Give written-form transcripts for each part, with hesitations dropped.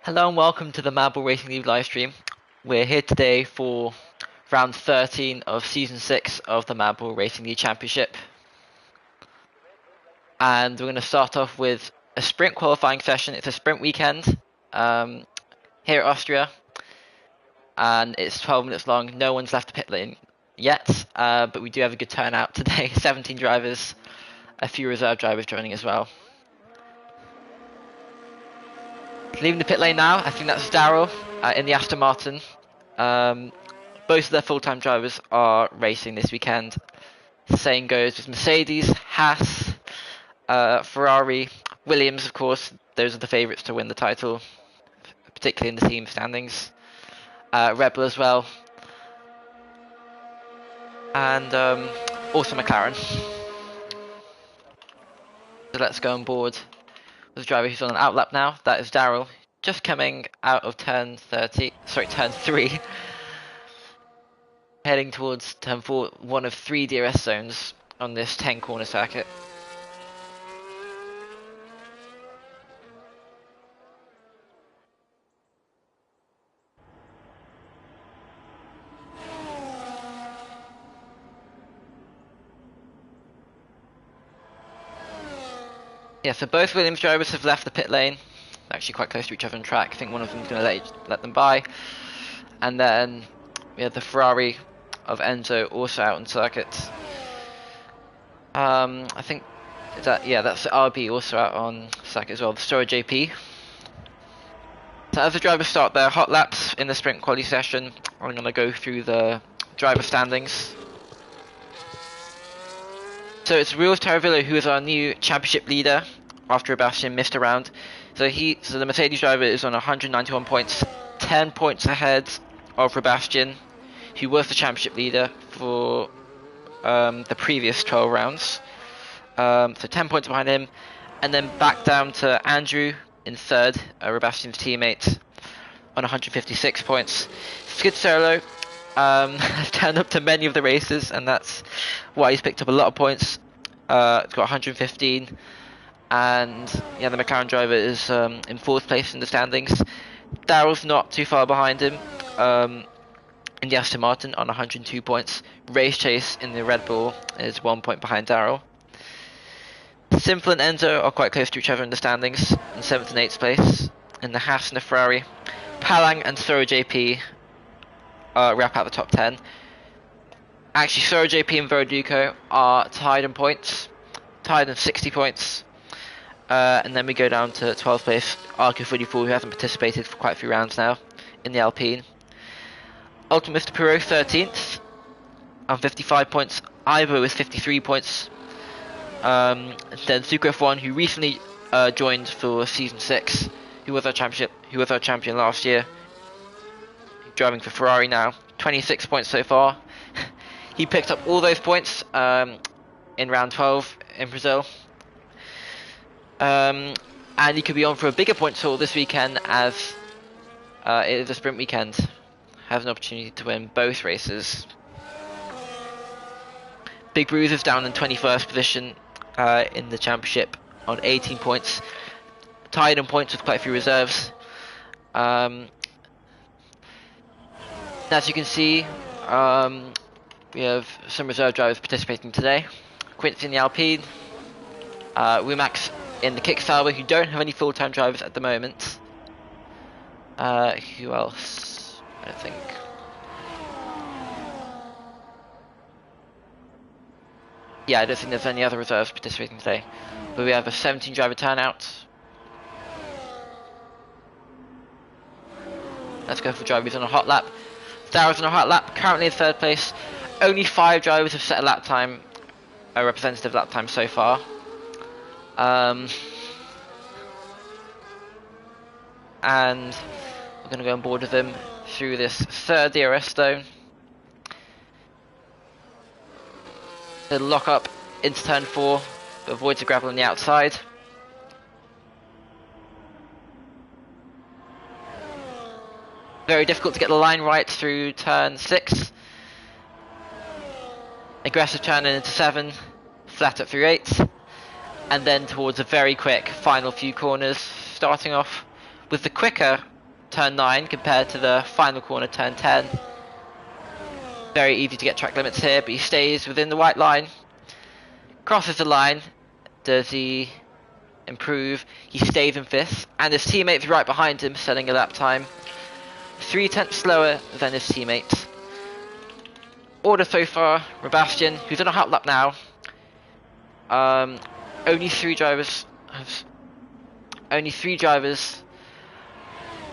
Hello and welcome to the Marble Racing League livestream. We're here today for round 13 of season 6 of the Marble Racing League Championship. And we're going to start off with a sprint qualifying session. It's a sprint weekend here at Austria. And it's 12 minutes long. No one's left the pit lane yet, but we do have a good turnout today. 17 drivers, a few reserve drivers joining as well. Leaving the pit lane now, I think that's Darryl in the Aston Martin. Both of their full-time drivers are racing this weekend. The same goes with Mercedes, Haas, Ferrari, Williams, of course. Those are the favourites to win the title, particularly in the team standings. Red Bull as well. And also McLaren. So let's go on board. The driver who's on an outlap now, that is Darryl, just coming out of turn 3, heading towards turn 4, one of 3 DRS zones on this 10 corner circuit. Yeah, so both Williams drivers have left the pit lane. They're actually quite close to each other on track. I think one of them is going to let them by. And then we have the Ferrari of Enzo also out on circuit. I think that's RB also out on circuit as well. The Story JP. So as the drivers start their hot laps in the sprint quali session, I'm going to go through the driver standings. So it's Rios Taravillo who is our new championship leader after Sebastian missed a round. So the Mercedes driver is on 191 points, 10 points ahead of Sebastian, who was the championship leader for the previous 12 rounds. So 10 points behind him, and then back down to Andrew in third, Sebastian's teammate, on 156 points. Skid Solo has turned up to many of the races, and that's why he's picked up a lot of points. It's got 115, and yeah, the McLaren driver is in 4th place in the standings. Darryl's not too far behind him in the Aston Martin on 102 points. Race Chase in the Red Bull is 1 point behind Darryl. Simple and Enzo are quite close to each other in the standings, in 7th and 8th place. In the Haas and the Ferrari, Palang and Soro JP wrap out the top 10. Actually, Soro JP and Verdugo are tied in points, tied in 60 points. And then we go down to 12th place, Arco 44, who hasn't participated for quite a few rounds now in the Alpine. Ultimate Mr. Pirot 13th on 55 points. Ivo is 53 points. Then Zuko F1, who recently joined for season 6, who was our champion last year, driving for Ferrari now, 26 points so far. He picked up all those points in round 12 in Brazil. And he could be on for a bigger points haul this weekend, as it is a sprint weekend. Has an opportunity to win both races. Big Bruce is down in 21st position in the championship on 18 points. Tied in points with quite a few reserves. As you can see, we have some reserve drivers participating today. Quincy in the Alpine, Wimax in the Kickstarter, who don't have any full-time drivers at the moment. Who else? I think. Yeah, I don't think there's any other reserves participating today. But we have a 17 driver turnout. Let's go for drivers on a hot lap. Darryl's on a hot lap, currently in 3rd place. Only 5 drivers have set a lap time, a representative lap time so far. And we're going to go on board with them through this 3rd DRS zone. They'll lock up into turn 4, but avoid the gravel on the outside. Very difficult to get the line right through turn 6. Aggressive turn into 7, flat up through 8. And then towards a very quick final few corners, starting off with the quicker turn 9 compared to the final corner, turn 10. Very easy to get track limits here, but he stays within the white line. Crosses the line. Does he improve? He stays in 5th, and his teammates right behind him, setting a lap time 3/10 slower than his teammates. Order so far: Sebastian, who's on a hot lap now. Only three drivers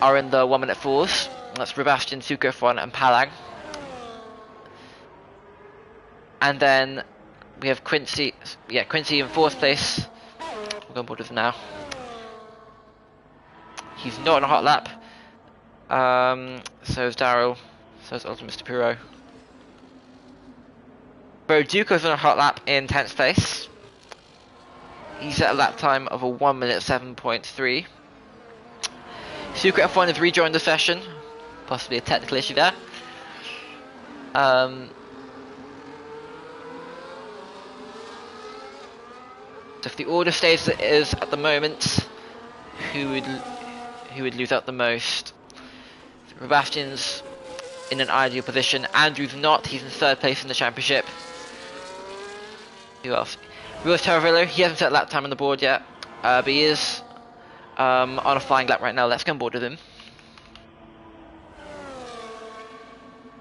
are in the 1 minute 4s. That's Sebastian, Suko, and Palang. And then we have Quincy in 4th place. We're on board with him now. He's not on a hot lap. So is Daryl. So is also Mr. Puro. Bro Duco's on a hot lap in 10th place. He's at a lap time of a 1 minute 7.3. Suko F1 has rejoined the session. Possibly a technical issue there. So if the order stays as it is at the moment, who would lose out the most? Sebastian's in an ideal position. Andrew's not. He's in 3rd place in the championship. Who else? Willis Taravillo. He hasn't set lap time on the board yet, but he is on a flying lap right now. Let's go on board with him.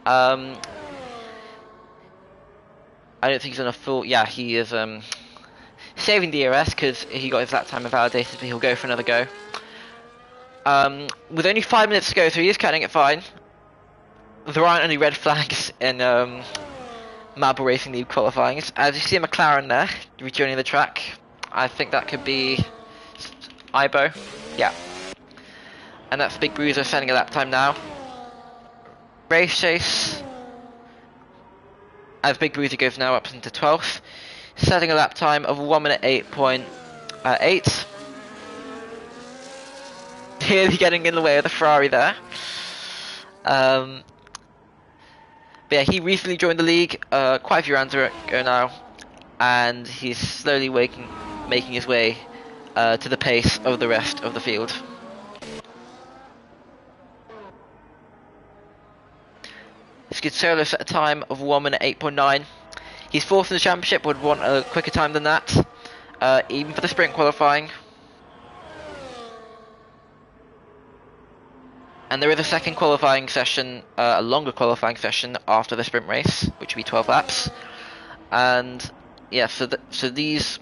I don't think he's on a full. Yeah, he is saving the ERS because he got his lap time invalidated, but he'll go for another go. With only 5 minutes to go, so he is cutting it fine. There aren't any red flags in Marble Racing League qualifying. As you see a McLaren there, rejoining the track. I think that could be Ibo. Yeah. And that's Big Bruiser setting a lap time now. Race chase. As Big Bruiser goes now up into 12th. Setting a lap time of 1 minute 8.8. Nearly getting in the way of the Ferrari there. But yeah, he recently joined the league quite a few rounds ago now, and he's slowly making his way to the pace of the rest of the field. Skid Solo set a time of 1 minute 8.9. He's 4th in the championship, would want a quicker time than that, even for the sprint qualifying. And there is a second qualifying session, a longer qualifying session after the sprint race, which will be 12 laps. And yeah, so these,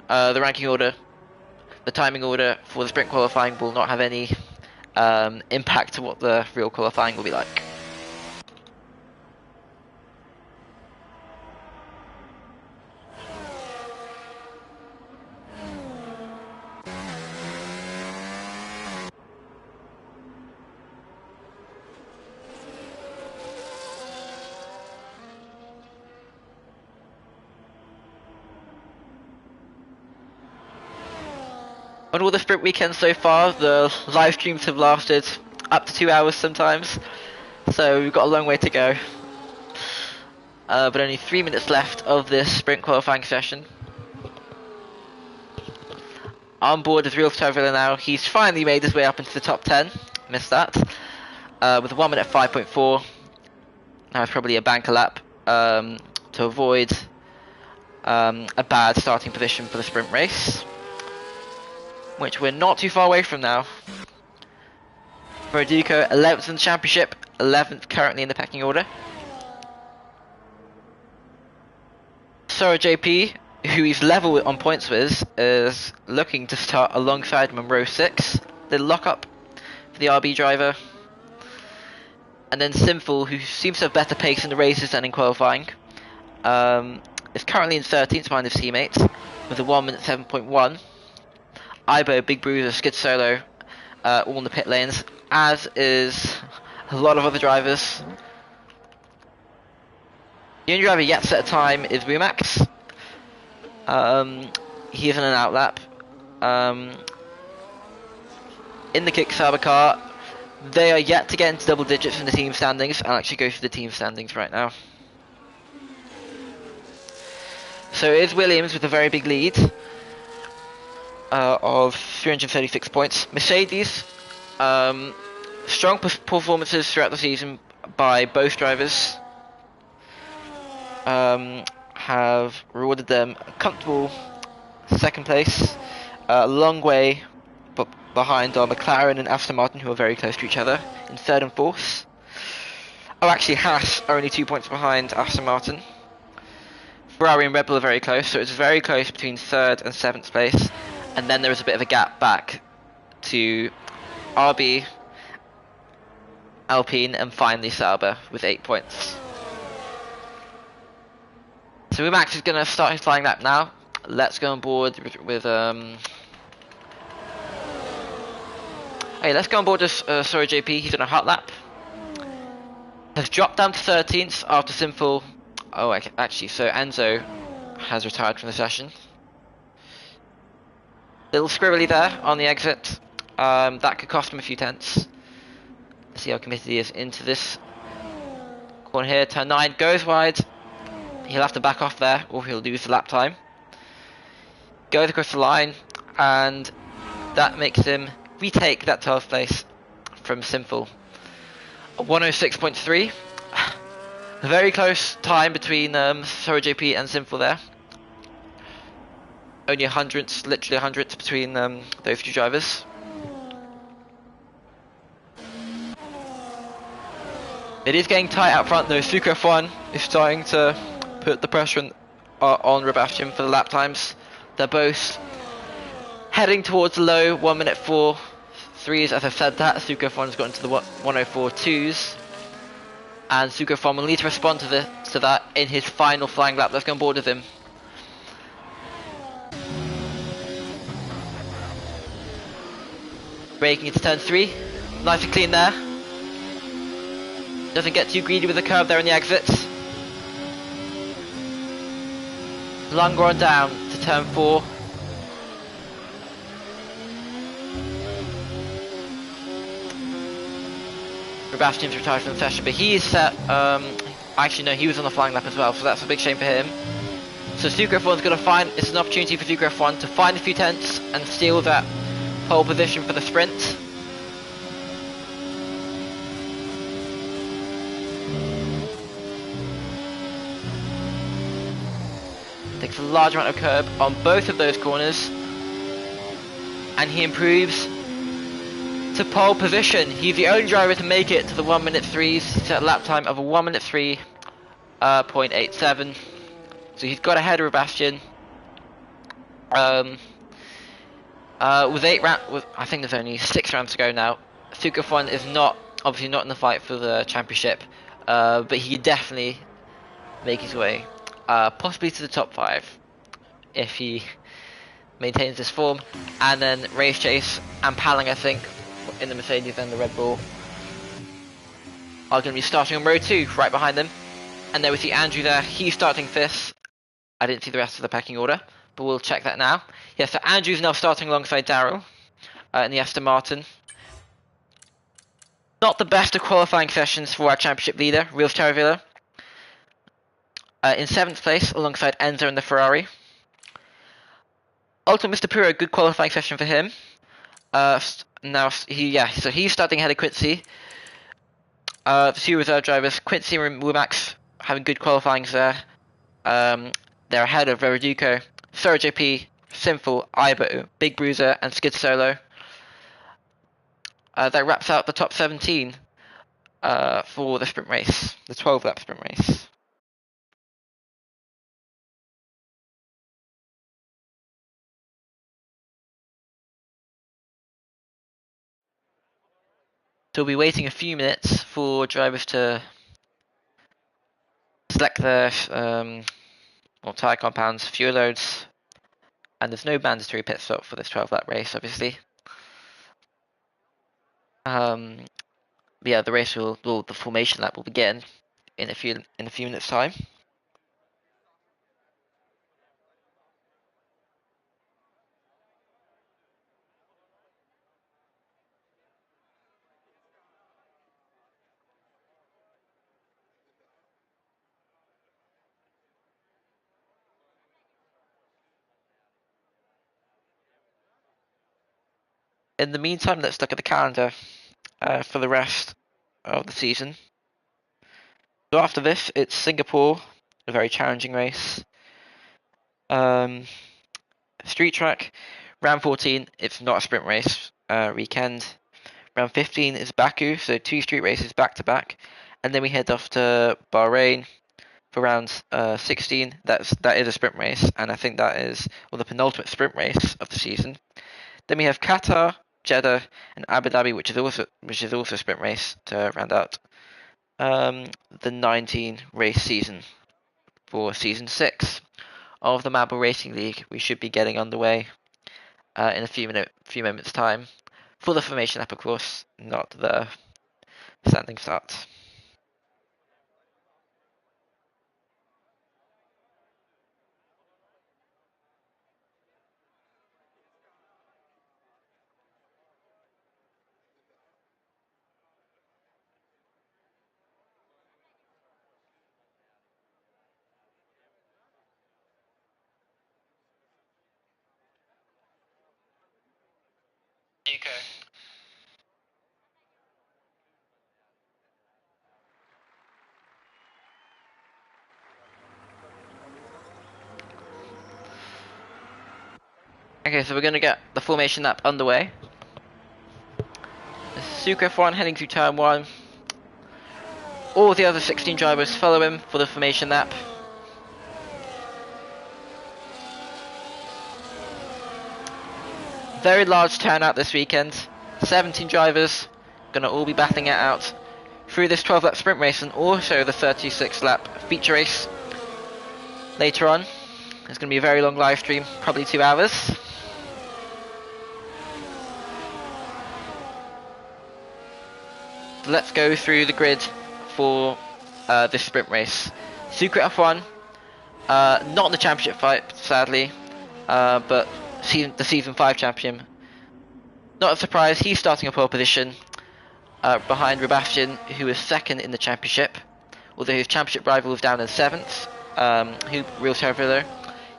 the ranking order, the timing order for the sprint qualifying will not have any impact to what the real qualifying will be like. On all the sprint weekends so far, the live streams have lasted up to 2 hours sometimes, so we've got a long way to go. But only 3 minutes left of this sprint qualifying session. On board is Real Tavilla now. He's finally made his way up into the top 10. Missed that. With a 1 minute 5.4. Now it's probably a banker lap to avoid a bad starting position for the sprint race, which we're not too far away from now. Verdugo, 11th in the championship, 11th currently in the pecking order. Sora JP, who he's level on points with, is looking to start alongside him in row 6. The lock up for the RB driver. And then Sinful, who seems to have better pace in the races than in qualifying, is currently in 13th behind his teammates with a 1 minute 7.1. Ibo, Big Bruiser, Skid Solo, all in the pit lanes, as is a lot of other drivers. The only driver yet to set a time is Rumax. He is in an outlap. In the Kickstarter car, they are yet to get into double digits in the team standings. I'll actually go through the team standings right now. So it is Williams with a very big lead of 336 points. Mercedes Strong performances throughout the season by both drivers have rewarded them a comfortable second place, a long way behind are McLaren and Aston Martin, who are very close to each other in third and fourth. Oh, actually, Haas are only 2 points behind Aston Martin. Ferrari and Red Bull are very close, so it's very close between third and seventh place. And then there is a bit of a gap back to RB, Alpine, and finally Sauber with 8 points. So Max is going to start his flying lap now. Let's go on board with hey, let's go on board with sorry JP. He's on a hot lap. Has dropped down to 13th after Sinful. Oh, actually, so Enzo has retired from the session. Little scribbly there on the exit. That could cost him a few tenths. Let's see how committed he is into this corner here. Turn 9 goes wide. He'll have to back off there, or he'll lose the lap time. Goes across the line, and that makes him retake that 12th place from Sinful. 106.3. A very close time between Sorry JP and Sinful there. Only a hundredths, literally a hundredth between those two drivers. It is getting tight out front though. Sucre F1 is starting to put the pressure on Sebastian for the lap times. They're both heading towards the low 1 minute 4.3s. As I said that, Sucre F1's got into the 104.2s. And Sucre F1 will need to respond to that in his final flying lap. Let's go on board with him. Braking into turn 3. Nice and clean there. Doesn't get too greedy with the curve there in the exits. Longer on down to turn 4. Sebastian's retired from the session, but he is set. Actually, no, he was on the flying lap as well, so that's a big shame for him. So Sucre F1's going to find, it's an opportunity for Sucre F1 to find a few tenths and steal that pole position for the sprint. Takes a large amount of curb on both of those corners, and he improves to pole position. He's the only driver to make it to the 1 minute 3s. He's at a lap time of a 1 minute 3.87. So he's got ahead of Sebastian. With 8 rounds, I think there's only 6 rounds to go now. Sucre F1 is obviously not in the fight for the championship, but he could definitely make his way, possibly to the top 5 if he maintains this form. And then Race Chase and Palang, I think, in the Mercedes and the Red Bull, are going to be starting on row 2, right behind them. And there we see Andrew there. He's starting 5th. I didn't see the rest of the pecking order, but we'll check that now. Yeah, so Andrew's now starting alongside Daryl in the Aston Martin. Not the best of qualifying sessions for our championship leader, Rios Taravilla. In 7th place alongside Enzo in the Ferrari. Ultimate Mr. Puro, good qualifying session for him. So he's starting ahead of Quincy. The 2 reserve drivers, Quincy and Womax, having good qualifyings there. They're ahead of Veriduco, Sora JP, Sinful, Ibo, Big Bruiser, and Skid Solo. That wraps out the top 17 for the sprint race, the 12-lap sprint race. So we'll be waiting a few minutes for drivers to select their tyre compounds, fuel loads, and there's no mandatory pit stop for this 12-lap race, obviously. Yeah, the race the formation lap will begin in a few minutes' time. In the meantime, let's look at the calendar. for the rest of the season. So after this, it's Singapore, a very challenging race. Street track, round 14, it's not a sprint race weekend. Round 15 is Baku, so 2 street races back to back, and then we head off to Bahrain for round 16. That is a sprint race, and I think that is the penultimate sprint race of the season. Then we have Qatar, Jeddah, and Abu Dhabi, which is also a sprint race to round out the 19 race season. For season 6 of the Marble Racing League, we should be getting underway in a few moments time for the formation lap, of course, not the standing start. Okay, so we're going to get the formation lap underway. Sucre F1 heading through turn 1. All the other 16 drivers follow him for the formation lap. Very large turnout this weekend. 17 drivers going to all be battling it out through this 12-lap sprint race and also the 36-lap feature race later on. It's going to be a very long live stream, probably 2 hours. So let's go through the grid for this sprint race. Sucre F1, not in the championship fight, sadly, but the season 5 champion. Not a surprise, he's starting a pole position behind Sebastian, who is 2nd in the championship, although his championship rival is down in 7th, Real Tervillo.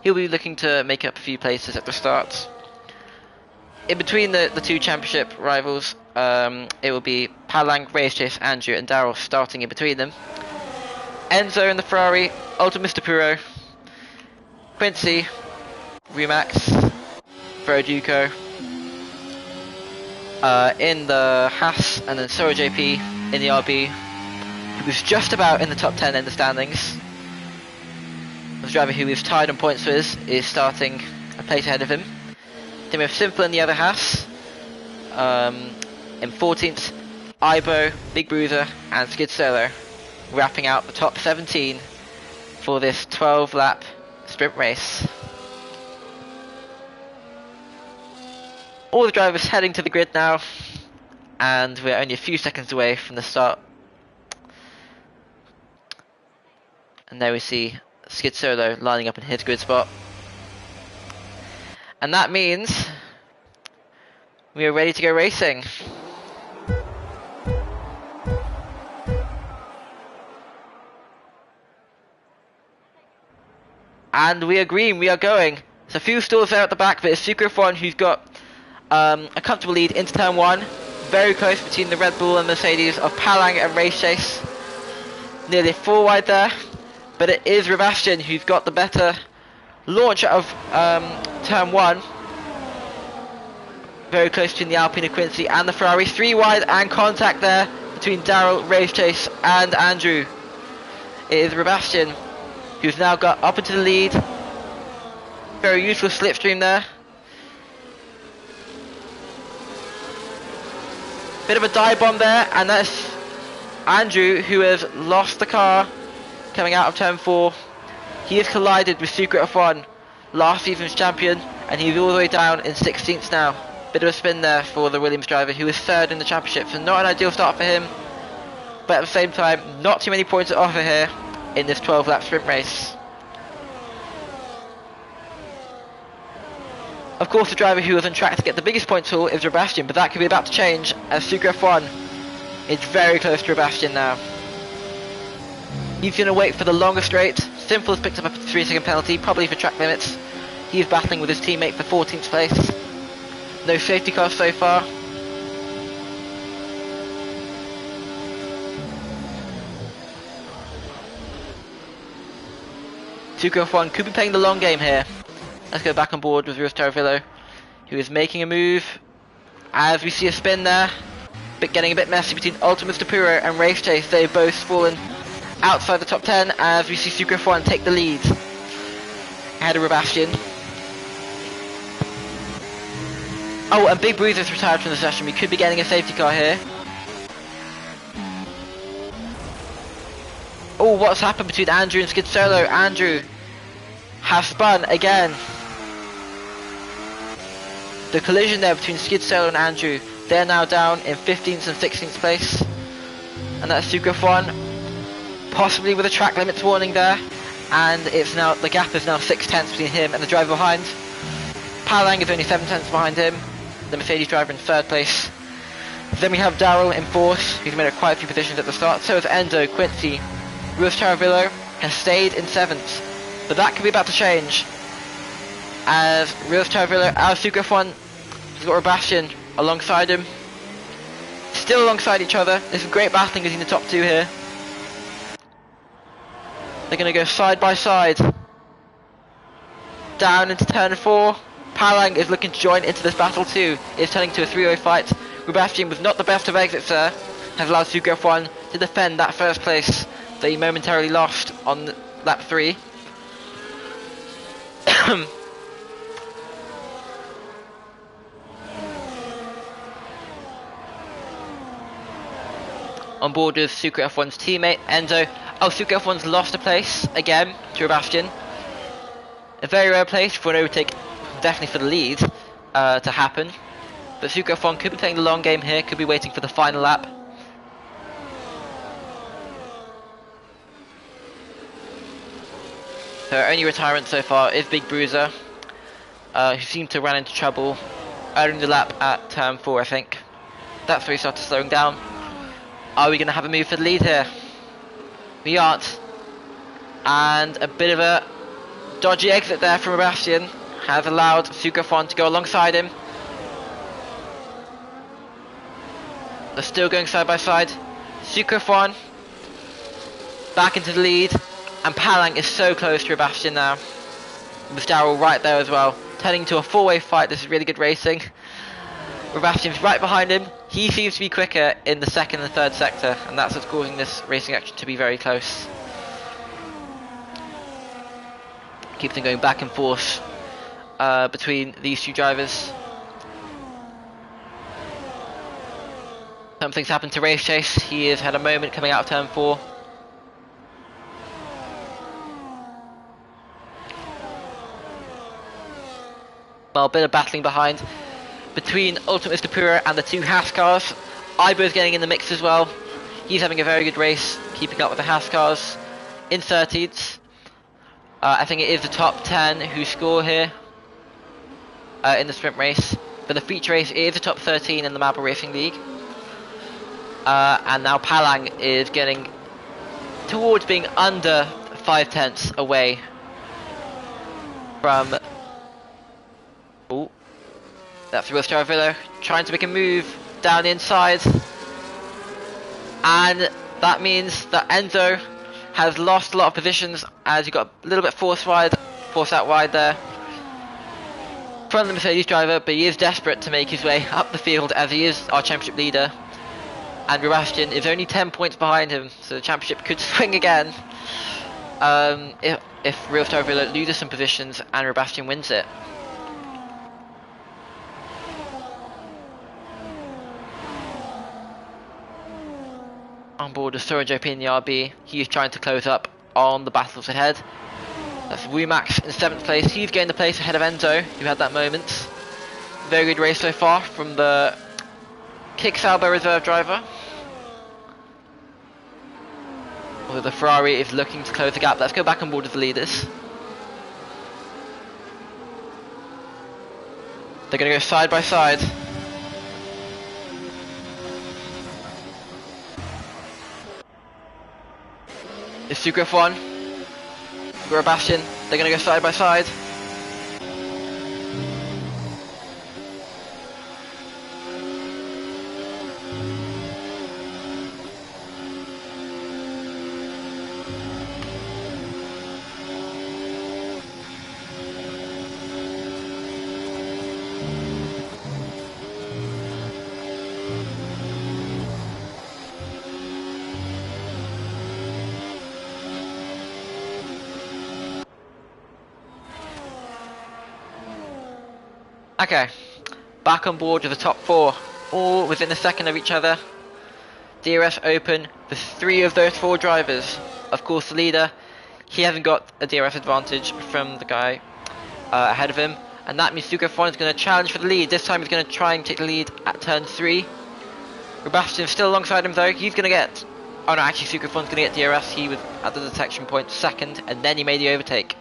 He'll be looking to make up a few places at the start. In between the 2 championship rivals, it will be Palang, Chase, Andrew and Daryl starting in between them. Enzo in the Ferrari, Ultra Mr. Puro, Quincy, Remax, Verduco, in the Haas, and then Sora JP in the RB, who was just about in the top 10 in the standings. The driver who is tied on points with is starting a place ahead of him. Then we have Simple in the other Haas. In 14th, Ibo, Big Bruiser, and Skid Solo, wrapping out the top 17 for this 12-lap sprint race. All the drivers heading to the grid now, and we're only a few seconds away from the start. And there we see Skid Solo lining up in his grid spot. And that means we are ready to go racing. And we are green, we are going. So a few stalls there at the back, but it's Sucre F1 who's got a comfortable lead into turn 1. Very close between the Red Bull and Mercedes of Palang and Race Chase. Nearly 4 wide there, but it is Sebastian who's got the better launch of turn 1. Very close between the Alpine and Quincy and the Ferrari. 3 wide and contact there between Daryl, Race Chase and Andrew. It is Sebastian who's now got up into the lead. Very useful slipstream there. Bit of a dive bomb there, and that's Andrew who has lost the car coming out of turn 4. He has collided with Sucre F1, last season's champion, and he's all the way down in 16th now. Bit of a spin there for the Williams driver, who is 3rd in the championship, so not an ideal start for him, but at the same time, not too many points to offer here in this 12-lap sprint race. Of course, the driver who was on track to get the biggest points haul is Sebastian, but that could be about to change as Sucre F1 is very close to Sebastian now. He's going to wait for the longer straight. Simple has picked up a 3-second penalty, probably for track limits. He's battling with his teammate for 14th place. No safety car so far. Sucre F1 could be playing the long game here. Let's go back on board with Ruiz Taravillo, who is making a move. As we see a spin there, but getting a bit messy between Ultimate Mr. Puro and Race Chase. They've both fallen outside the top 10 as we see Sucre F1 take the lead ahead of Sebastian. Oh, and Big Bruiser's retired from the session. We could be getting a safety car here. Oh, what's happened between Andrew and Skid Solo? Andrew has spun again. The collision there between Skid Solo and Andrew. They're now down in 15th and 16th place. And that's Sucre F1, possibly with a track limits warning there. And it's now, the gap is now 6 tenths between him and the driver behind. Palang is only 7 tenths behind him, the Mercedes driver in 3rd place. Then we have Daryl in 4th, who's made quite a few positions at the start. So is Endo, Quincy. Ruiz Taravillo has stayed in 7th. But that could be about to change. As Ruiz Taravillo, our Sucre F1, he's got Sebastian alongside him. Still alongside each other. There's some great battling between the top 2 here. They're going to go side by side. Down into turn 4. Palang is looking to join into this battle too. It's turning to a 3-way fight. Sebastian was not the best of exits there. Has allowed Sucre F1 to defend that 1st place that he momentarily lost on lap 3. On board with Sucre F1's teammate, Enzo. Oh, Sucre F1's lost a place again to Sebastian. A very rare place for an overtake, definitely for the lead, to happen. But Sucre F1 could be playing the long game here, could be waiting for the final lap. So our only retirement so far is Big Bruiser, who seemed to run into trouble early in the lap at turn 4, I think. That's where he started slowing down. Are we going to have a move for the lead here? We aren't. And a bit of a dodgy exit there from Sebastian has allowed Sucre F1 to go alongside him. They're still going side by side. Sucre F1 back into the lead. And Palang is so close to Sebastian now. With Daryl right there as well. Turning to a 4-way fight. This is really good racing. Sebastian's right behind him. He seems to be quicker in the 2nd and 3rd sector, and that's what's causing this racing action to be very close. Keeps them going back and forth between these 2 drivers. Something's happened to Race Chase. He has had a moment coming out of turn 4. Well, a bit of battling behind between Ultimate Mr. Puro and the 2 Haas cars. Ibo's getting in the mix as well. He's having a very good race, keeping up with the Haas cars in 13th. I think it is the top 10 who score here in the sprint race. For the feature race, it is the top 13 in the Marble Racing League. And now Palang is getting towards being under 5 tenths away from... Oh, that's Ruiz Taravillo trying to make a move down the inside. And that means that Enzo has lost a lot of positions as he got a little bit forced out wide there from the Mercedes driver, but he is desperate to make his way up the field as he is our championship leader. And Sebastian is only 10 points behind him, so the championship could swing again if Ruiz Taravillo loses some positions and Sebastian wins it. On board with Soren JP in the RB, he is trying to close up on the battles ahead. That's Wumax in 7th place. He's gained the place ahead of Enzo, who had that moment. Very good race so far from the Kick Sauber reserve driver. Although the Ferrari is looking to close the gap. Let's go back on board with the leaders. They're going to go side by side. It's Sucre F1, Sebastian, they're going to go side by side. Okay, back on board with the top 4, all within a second of each other. DRS open for 3 of those 4 drivers. Of course, the leader, he hasn't got a DRS advantage from the guy ahead of him, and that means Suko F1 is going to challenge for the lead. This time he's going to try and take the lead at turn 3. Sebastian's still alongside him though. He's going to get... Oh no, actually Suko F1's going to get DRS. He was at the detection point second, and then he made the overtake.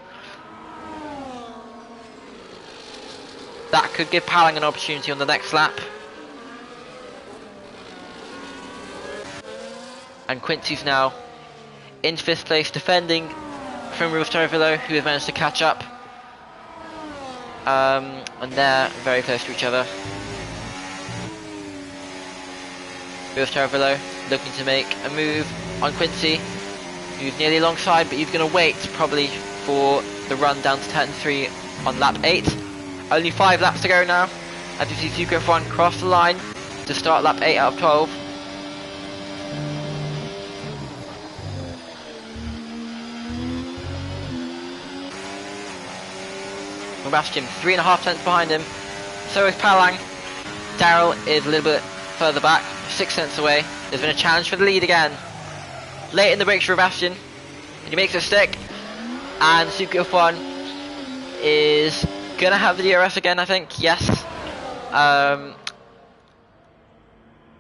That could give Palang an opportunity on the next lap. And Quincy's now in 5th place, defending from Rudolf Torrevillo, who has managed to catch up. And they're very close to each other. Rudolf Torrevillo looking to make a move on Quincy, who's nearly alongside, but he's going to wait probably for the run down to turn 3 on lap 8. Only 5 laps to go now, as you see Suko F1 cross the line to start lap 8 out of 12. Sebastian 3.5 tenths behind him. So is Palang. Daryl is a little bit further back, 6 tenths away. There's been a challenge for the lead again. Late in the brakes for Sebastian, and he makes it stick. And Suko F1 is gonna have the DRS again, I think. Yes.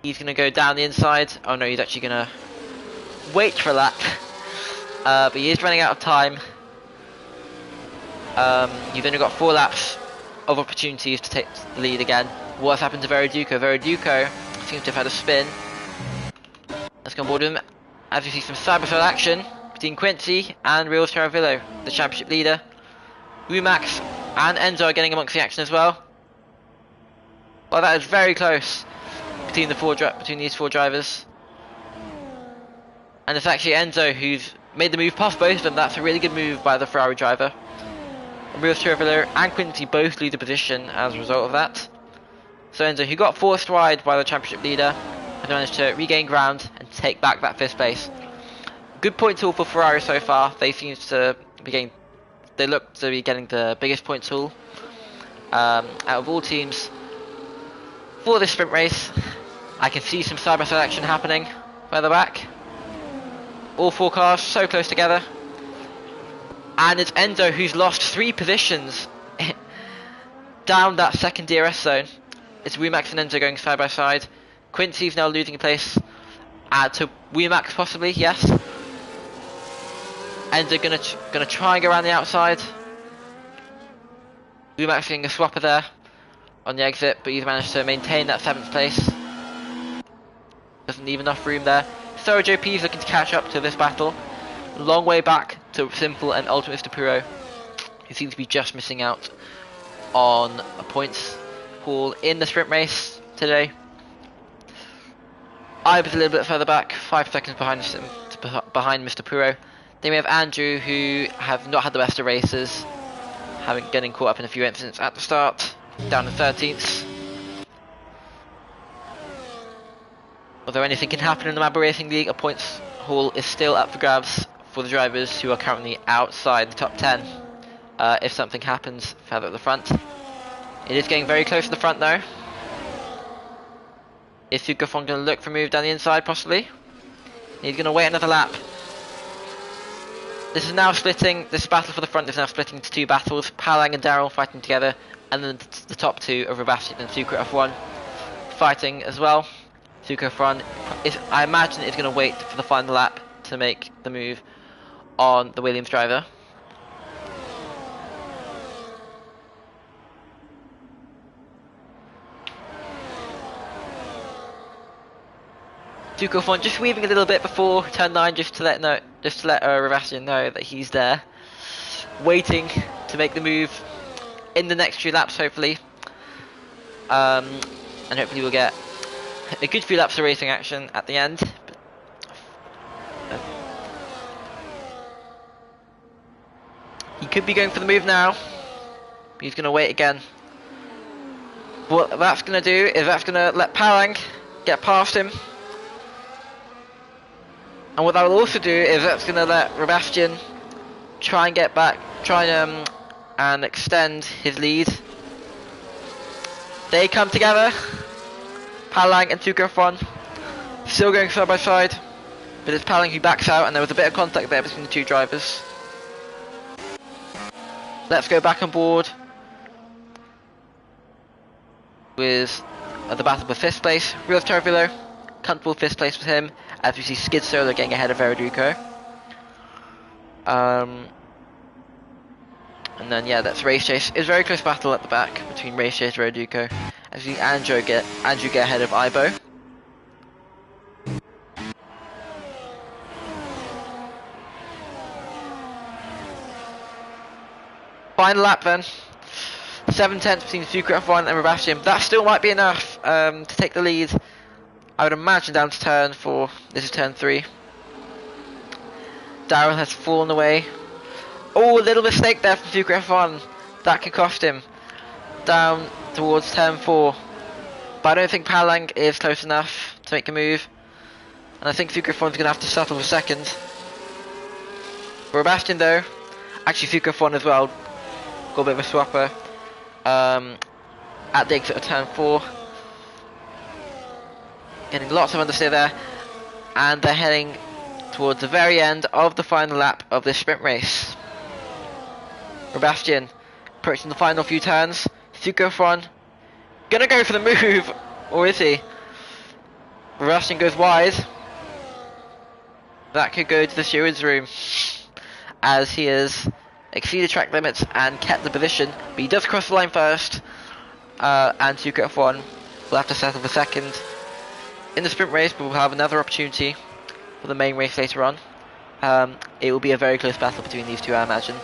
He's gonna go down the inside. Oh no, he's actually gonna wait for a lap. But he is running out of time. You've only got 4 laps of opportunities to take the lead again. What's happened to Veriduco? Veriduco seems to have had a spin. Let's go on board with him. As you see some cyberside action between Quincy and Real Torrevillo, the championship leader. Rumax and Enzo are getting amongst the action as well. Well, that is very close between these 4 drivers. And it's actually Enzo who's made the move past both of them. That's a really good move by the Ferrari driver. Rudolf Torrevillo and Quincy both lose the position as a result of that. So Enzo, who got forced wide by the championship leader, has managed to regain ground and take back that 5th place. Good point tool for Ferrari so far. They seem to be getting, they look to be getting the biggest point tool out of all teams for this sprint race. I can see some side-by-side action happening further back. All 4 cars so close together. And it's Enzo who's lost 3 positions down that second DRS zone. It's Rumax and Enzo going side by side. Quincy's now losing a place to Rumax possibly, yes. Enzo gonna try and go around the outside. Rumax getting a swapper there on the exit, but he's managed to maintain that 7th place. Doesn't leave enough room there. So JP's looking to catch up to this battle. Long way back to Simple and Ultimate Mr. Puro, who seems to be just missing out on a points haul in the sprint race today. I was a little bit further back, 5 seconds behind Mr. Puro. Then we have Andrew, who have not had the best of races, getting caught up in a few incidents at the start, down to 13th. Although anything can happen in the Mabba Racing League, a points haul is still up for grabs for the drivers who are currently outside the top 10 if something happens further at the front. It is getting very close to the front though. Is Suko F1 going to look for a move down the inside possibly? He's going to wait another lap. This is now splitting, this battle for the front is now splitting into 2 battles. Palang and Daryl fighting together, and then the top 2 of Sebastian and Suko F1 fighting as well. Suko F1 I imagine is going to wait for the final lap to make the move on the Williams driver. Suko F1 just weaving a little bit before turn 9, just to let Sebastian know that he's there, waiting to make the move in the next few laps hopefully, and hopefully we'll get a good few laps of racing action at the end. He could be going for the move now, but he's going to wait again. What that's going to do is that's going to let Palang get past him. And what that will also do is that's going to let Sebastian try and get back, and extend his lead. They come together. Palang and Tukrafon still going side by side, but it's Palang who backs out, and there was a bit of contact there between the two drivers. Let's go back on board with the battle for 5th place. Rios Tarvillo, comfortable 5th place with him, as we see Skid Solo getting ahead of Veriduco. And then yeah, that's Race Chase. It's a very close battle at the back between Race Chase and Veriduco. As we see Andrew get ahead of Ibo. Final lap then. 7/10 between Sucre F1 and Sebastian. That still might be enough to take the lead. I would imagine down to turn 4. This is turn 3. Darren has fallen away. Oh, a little mistake there from Sucre F1. That could cost him. Down towards turn 4. But I don't think Palang is close enough to make a move. And I think Sucre F1 is going to have to settle for second. For Sebastian though, actually Sucre F1 as well, got a bit of a swapper. At the exit of turn 4. Getting lots of understeer there. And they're heading towards the very end of the final lap of this sprint race. Sebastian approaching the final few turns. Sucre gonna go for the move, or is he? Sebastian goes wide. That could go to the stewards room, as he has exceeded track limits and kept the position, but he does cross the line first, and Sucre F1 will have to settle for second in the sprint race, but we'll have another opportunity for the main race later on. It will be a very close battle between these two, I imagine.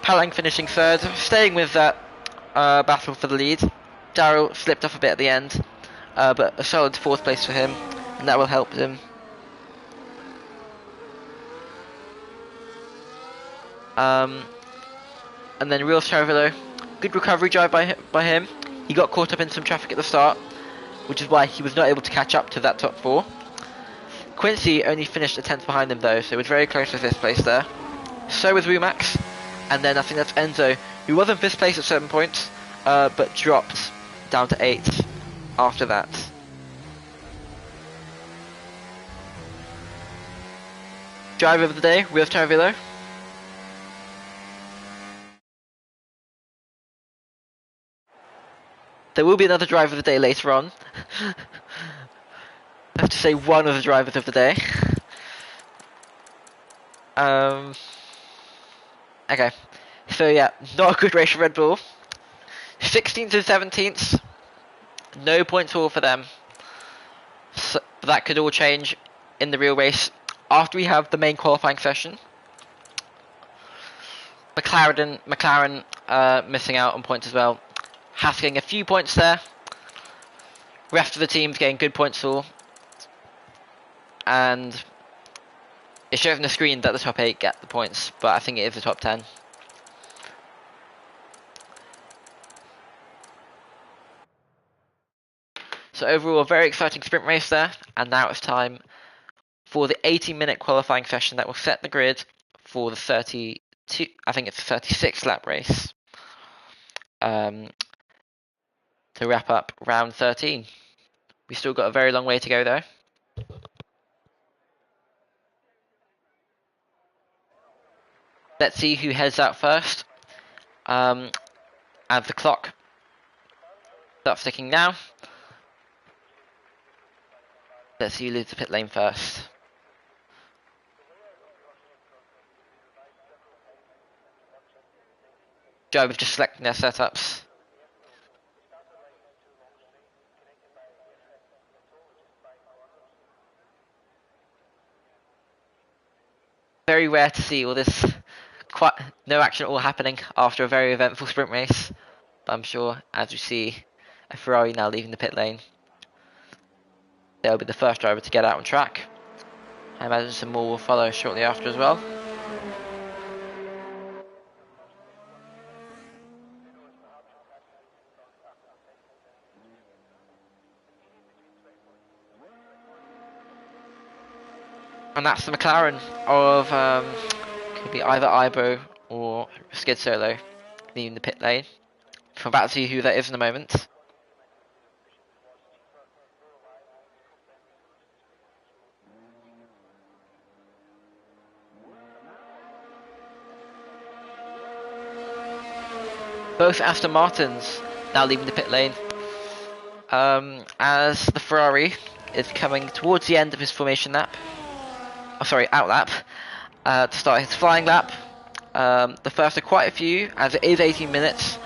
Palang finishing third, staying with that battle for the lead. Daryl slipped off a bit at the end, but a solid 4th place for him, and that will help him. And then Real Charavillo, good recovery drive by him. He got caught up in some traffic at the start, which is why he was not able to catch up to that top 4. Quincy only finished a 10th behind him though, so it was very close to 5th place there. So was Rumax, and then I think that's Enzo, who was in 5th place at certain points, but dropped down to 8th after that. Driver of the day, Real Charavillo. There will be another driver of the day later on. I have to say one of the drivers of the day. Okay. So yeah, not a good race for Red Bull. 16th and 17th. No points all for them. So that could all change in the real race after we have the main qualifying session. McLaren missing out on points as well. Haas getting a few points there. Rest of the team's getting good points all. And it shows on the screen that the top 8 get the points, but I think it is the top 10. So overall, a very exciting sprint race there, and now it's time for the 80-minute qualifying session that will set the grid for the 36 lap race. To wrap up round 13. We've still got a very long way to go though. Let's see who heads out first. As the clock starts ticking now. Let's see who leaves the pit lane first. Drivers just selecting their setups. Very rare to see all this, no action at all happening after a very eventful sprint race. But I'm sure, as we see a Ferrari now leaving the pit lane, they'll be the first driver to get out on track. I imagine some more will follow shortly after as well. And that's the McLaren of, could be either Ibo or Skid Solo leaving the pit lane. I'm about to see who that is in a moment. Both Aston Martins now leaving the pit lane, as the Ferrari is coming towards the end of his formation lap. Oh, sorry, out lap, to start his flying lap. The first of quite a few, as it is 18 minutes.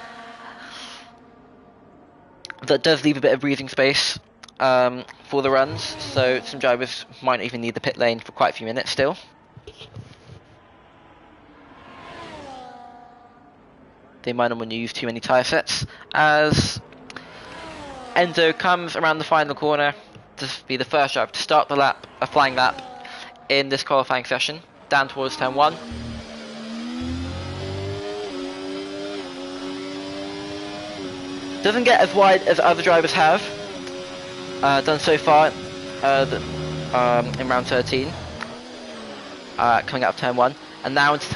That does leave a bit of breathing space for the runs, so some drivers might not even need the pit lane for quite a few minutes still. They might not want to use too many tyre sets, as Enzo comes around the final corner to be the first driver to start the lap, a flying lap, in this qualifying session, down towards turn 1. Doesn't get as wide as other drivers have done so far in round 13, coming out of turn 1, and now into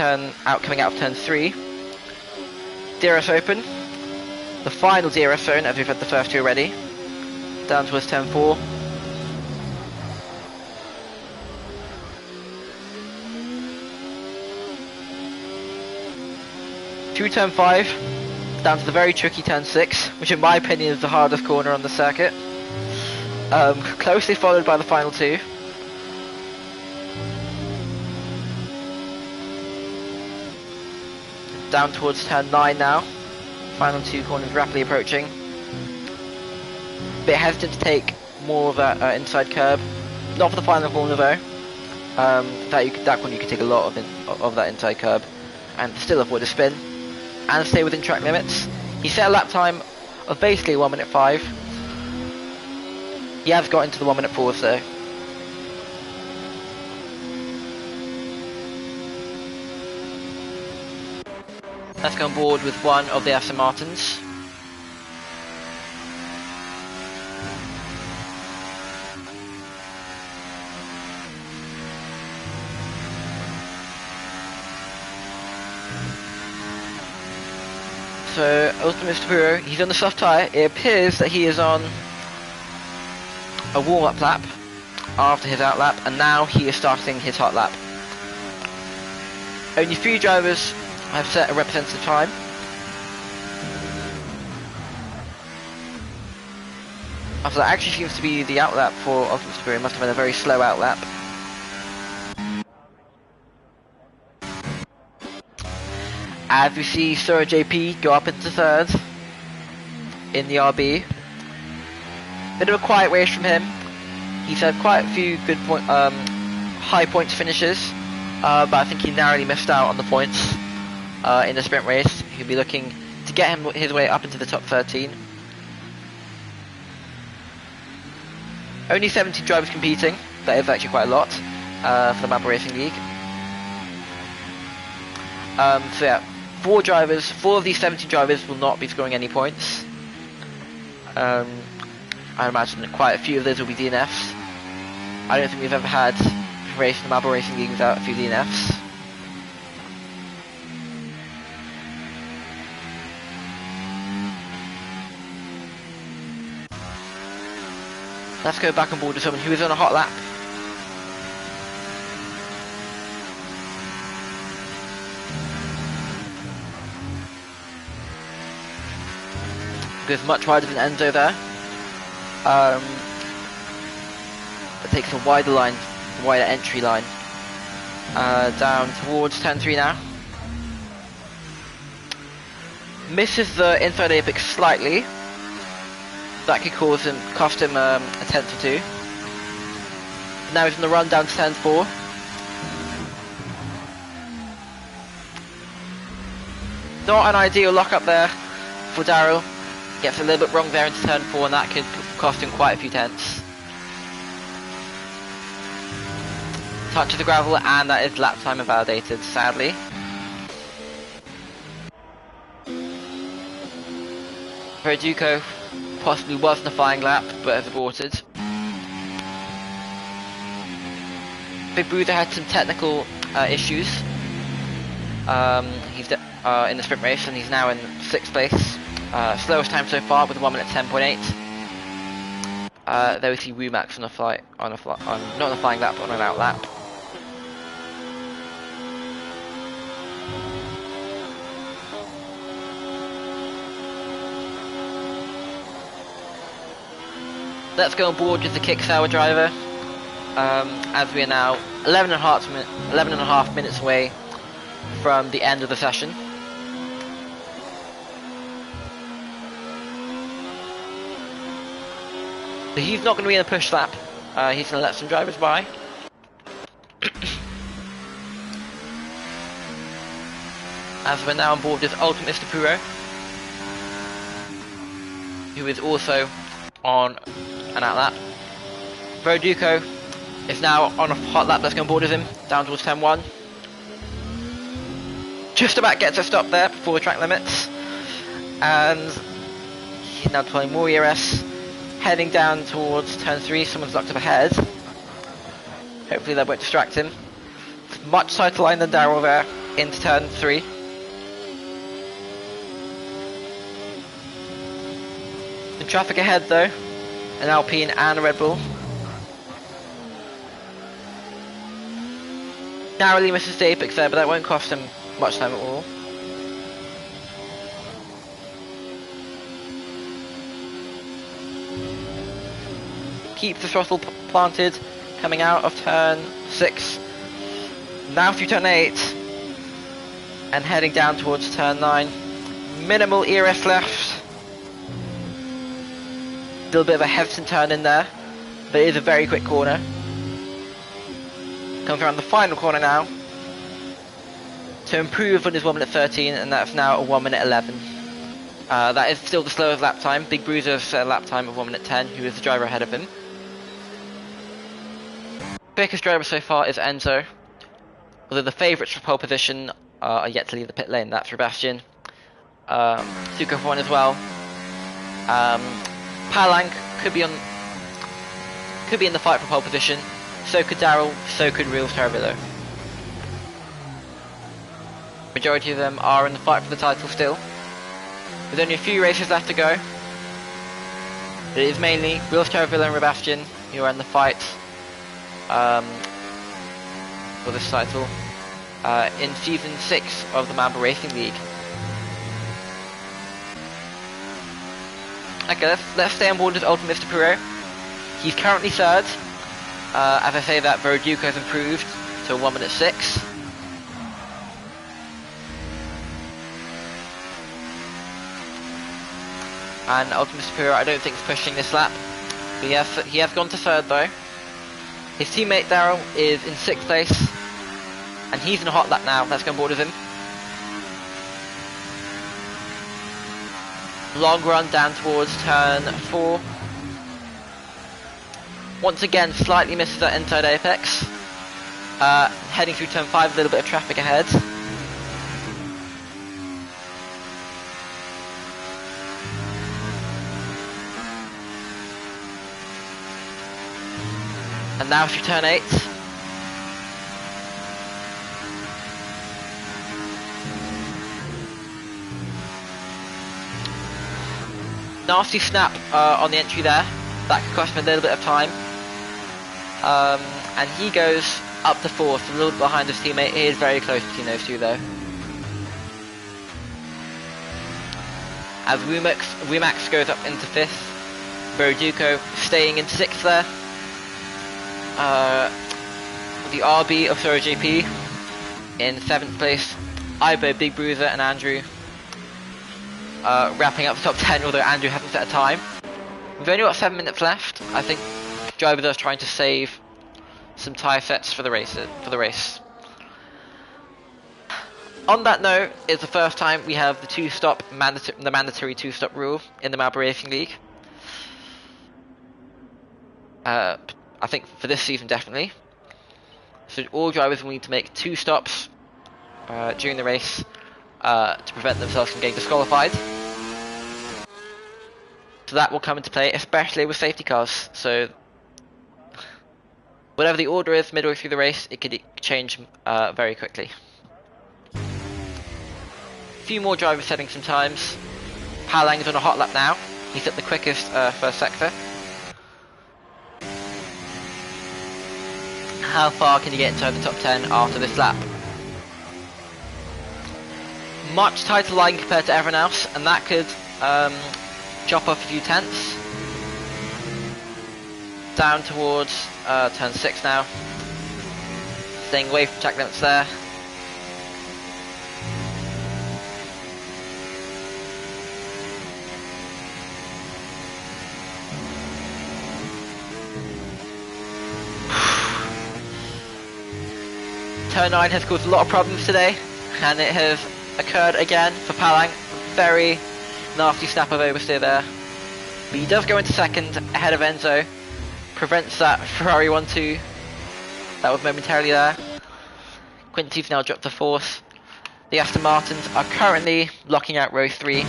coming out of turn 3. DRS open, the final DRS zone, as we've had the first two already, down towards turn 4. Through turn 5, down to the very tricky turn 6, which in my opinion is the hardest corner on the circuit. Closely followed by the final two. Down towards turn 9 now. Final two corners rapidly approaching. Bit hesitant to take more of that inside curb. Not for the final corner though. That corner you could take a lot of that inside curb and still avoid a spin and stay within track limits. He set a lap time of basically 1 minute 5. He has got into the 1 minute 4 so. Let's go on board with one of the Aston Martins. So, Ultimate Mr. Hero, he's on the soft tyre. It appears that he is on a warm-up lap after his out lap, and now he is starting his hot lap. Only 3 drivers have set a representative time. After that actually seems to be the out lap for Ultimate Mr. Hero. Must have been a very slow out lap. As we see Sora JP go up into 3rd in the RB. Bit of a quiet race from him. He's had quite a few good high points finishes, but I think he narrowly missed out on the points in the sprint race. He'll be looking to get his way up into the top 13. Only 17 drivers competing. That is actually quite a lot for the Mapper Racing League. So yeah, 4 of these 17 drivers will not be scoring any points. I imagine that quite a few of those will be DNFs. I don't think we've ever had a race in the Marble Racing League without a few DNFs. Let's go back on board with someone who is on a hot lap. Goes much wider than Enzo there. It takes a wider line, a wider entry line. Down towards turn 3 now. Misses the inside apex slightly. That could cost him a tenth or 2. Now he's on the run down to turn 4. Not an ideal lock up there for Daryl. Gets a little bit wrong there into turn 4, and that could cost him quite a few tenths. Touch of the gravel, and that is lap time invalidated, sadly. Verdugo possibly wasn't a flying lap, but has aborted. Big Bruiser had some technical issues. He's in the sprint race, and he's now in 6th place. Slowest time so far with 1 minute 10.8. There we see Rumax not on a flying lap, but on an out lap. Let's go on board with the Kicksauer driver, as we are now 11.5 minutes away from the end of the session. So he's not going to be in a push lap, he's going to let some drivers by. As we're now on board with Ultimate Mr. Puro, who is also on an out lap. Verdugo is now on a hot lap. Let's go on board with him, down towards 10.1. Just about gets a stop there before the track limits. And he's now deploying more ERS, heading down towards turn 3. Someone's locked up ahead. Hopefully that won't distract him. It's much tighter line than Daryl there into turn 3. The traffic ahead though, an Alpine and a Red Bull. Narrowly misses the apex there, but that won't cost him much time at all. Keeps the throttle planted, coming out of turn 6. Now through turn 8, and heading down towards turn 9. Minimal ERS left. Still a bit of a hesitant turn in there, but it is a very quick corner. Comes around the final corner now to improve on his 1 minute 13, and that's now a 1 minute 11. That is still the slowest lap time. Big Bruiser set a lap time of 1 minute 10, who is the driver ahead of him. Quickest driver so far is Enzo, although the favourites for pole position are yet to leave the pit lane. That's Sebastian. Suko for one as well. Palang could be in the fight for pole position. So could Daryl, so could Real Taravillo. Majority of them are in the fight for the title still. With only a few races left to go. It is mainly Real Taravillo and Sebastian who are in the fight for this title in season 6 of the Mamba Racing League. Okay, let's stay on board with Ultimate Mr. Puro. He's currently third. As I say that, Verdugo has improved to 1 minute 6. And Ultimate Mr. Puro I don't think is pushing this lap. But he has gone to third though. His teammate Daryl is in 6th place. And he's in a hot lap now. Let's go on board with him. Long run down towards turn 4. Once again, slightly misses that inside apex. Heading through turn 5, a little bit of traffic ahead. And now through turn 8. Nasty snap on the entry there. That could cost him a little bit of time. And he goes up to 4th, a little bit behind his teammate. He is very close between those two though. As Rumax goes up into 5th. Verdugo staying in 6th there. The RB of Sora JP in 7th place. Ibo, Big Bruiser and Andrew wrapping up the top 10, although Andrew hasn't set a time. We've only got 7 minutes left. I think drivers are trying to save some tyre sets for the race. On that note, it's the first time we have the mandatory 2-stop rule in the Mamba Racing League. I think for this season definitely. So all drivers will need to make 2 stops during the race to prevent themselves from getting disqualified. So that will come into play, especially with safety cars. So whatever the order is midway through the race, it could change very quickly. A few more drivers setting some times. Palang's on a hot lap now. He's at the quickest first sector. How far can you get inside the top 10 after this lap? Much tighter line compared to everyone else, and that could chop off a few tenths. Down towards turn 6 now. Staying away from track limits there. Turn 9 has caused a lot of problems today, and it has occurred again for Palang. Very nasty snap of oversteer there. But he does go into second ahead of Enzo. Prevents that Ferrari 1-2 that was momentarily there. Quincy's now dropped to fourth. The Aston Martins are currently blocking out row 3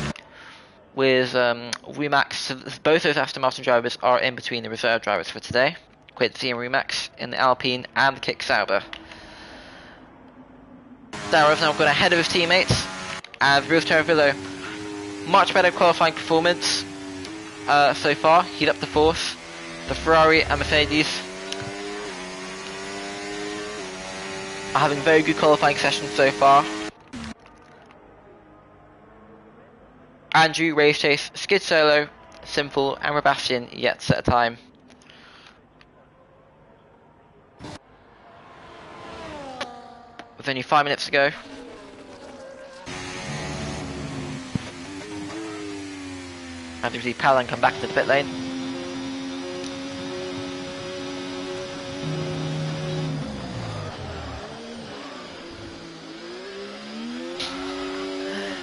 with Remax. So both those Aston Martin drivers are in between the reserve drivers for today. Quincy and Remax in the Alpine and the Kick Sauber. Darrow's now gone ahead of his teammates, and Rios Terravillo, much better qualifying performance so far. He's up to fourth. The Ferrari and Mercedes are having very good qualifying sessions so far. Andrew, Race Chase, Skid Solo, Simple, and Sebastian yet to set a time. With only 5 minutes to go. And we see Palang come back to the pit lane.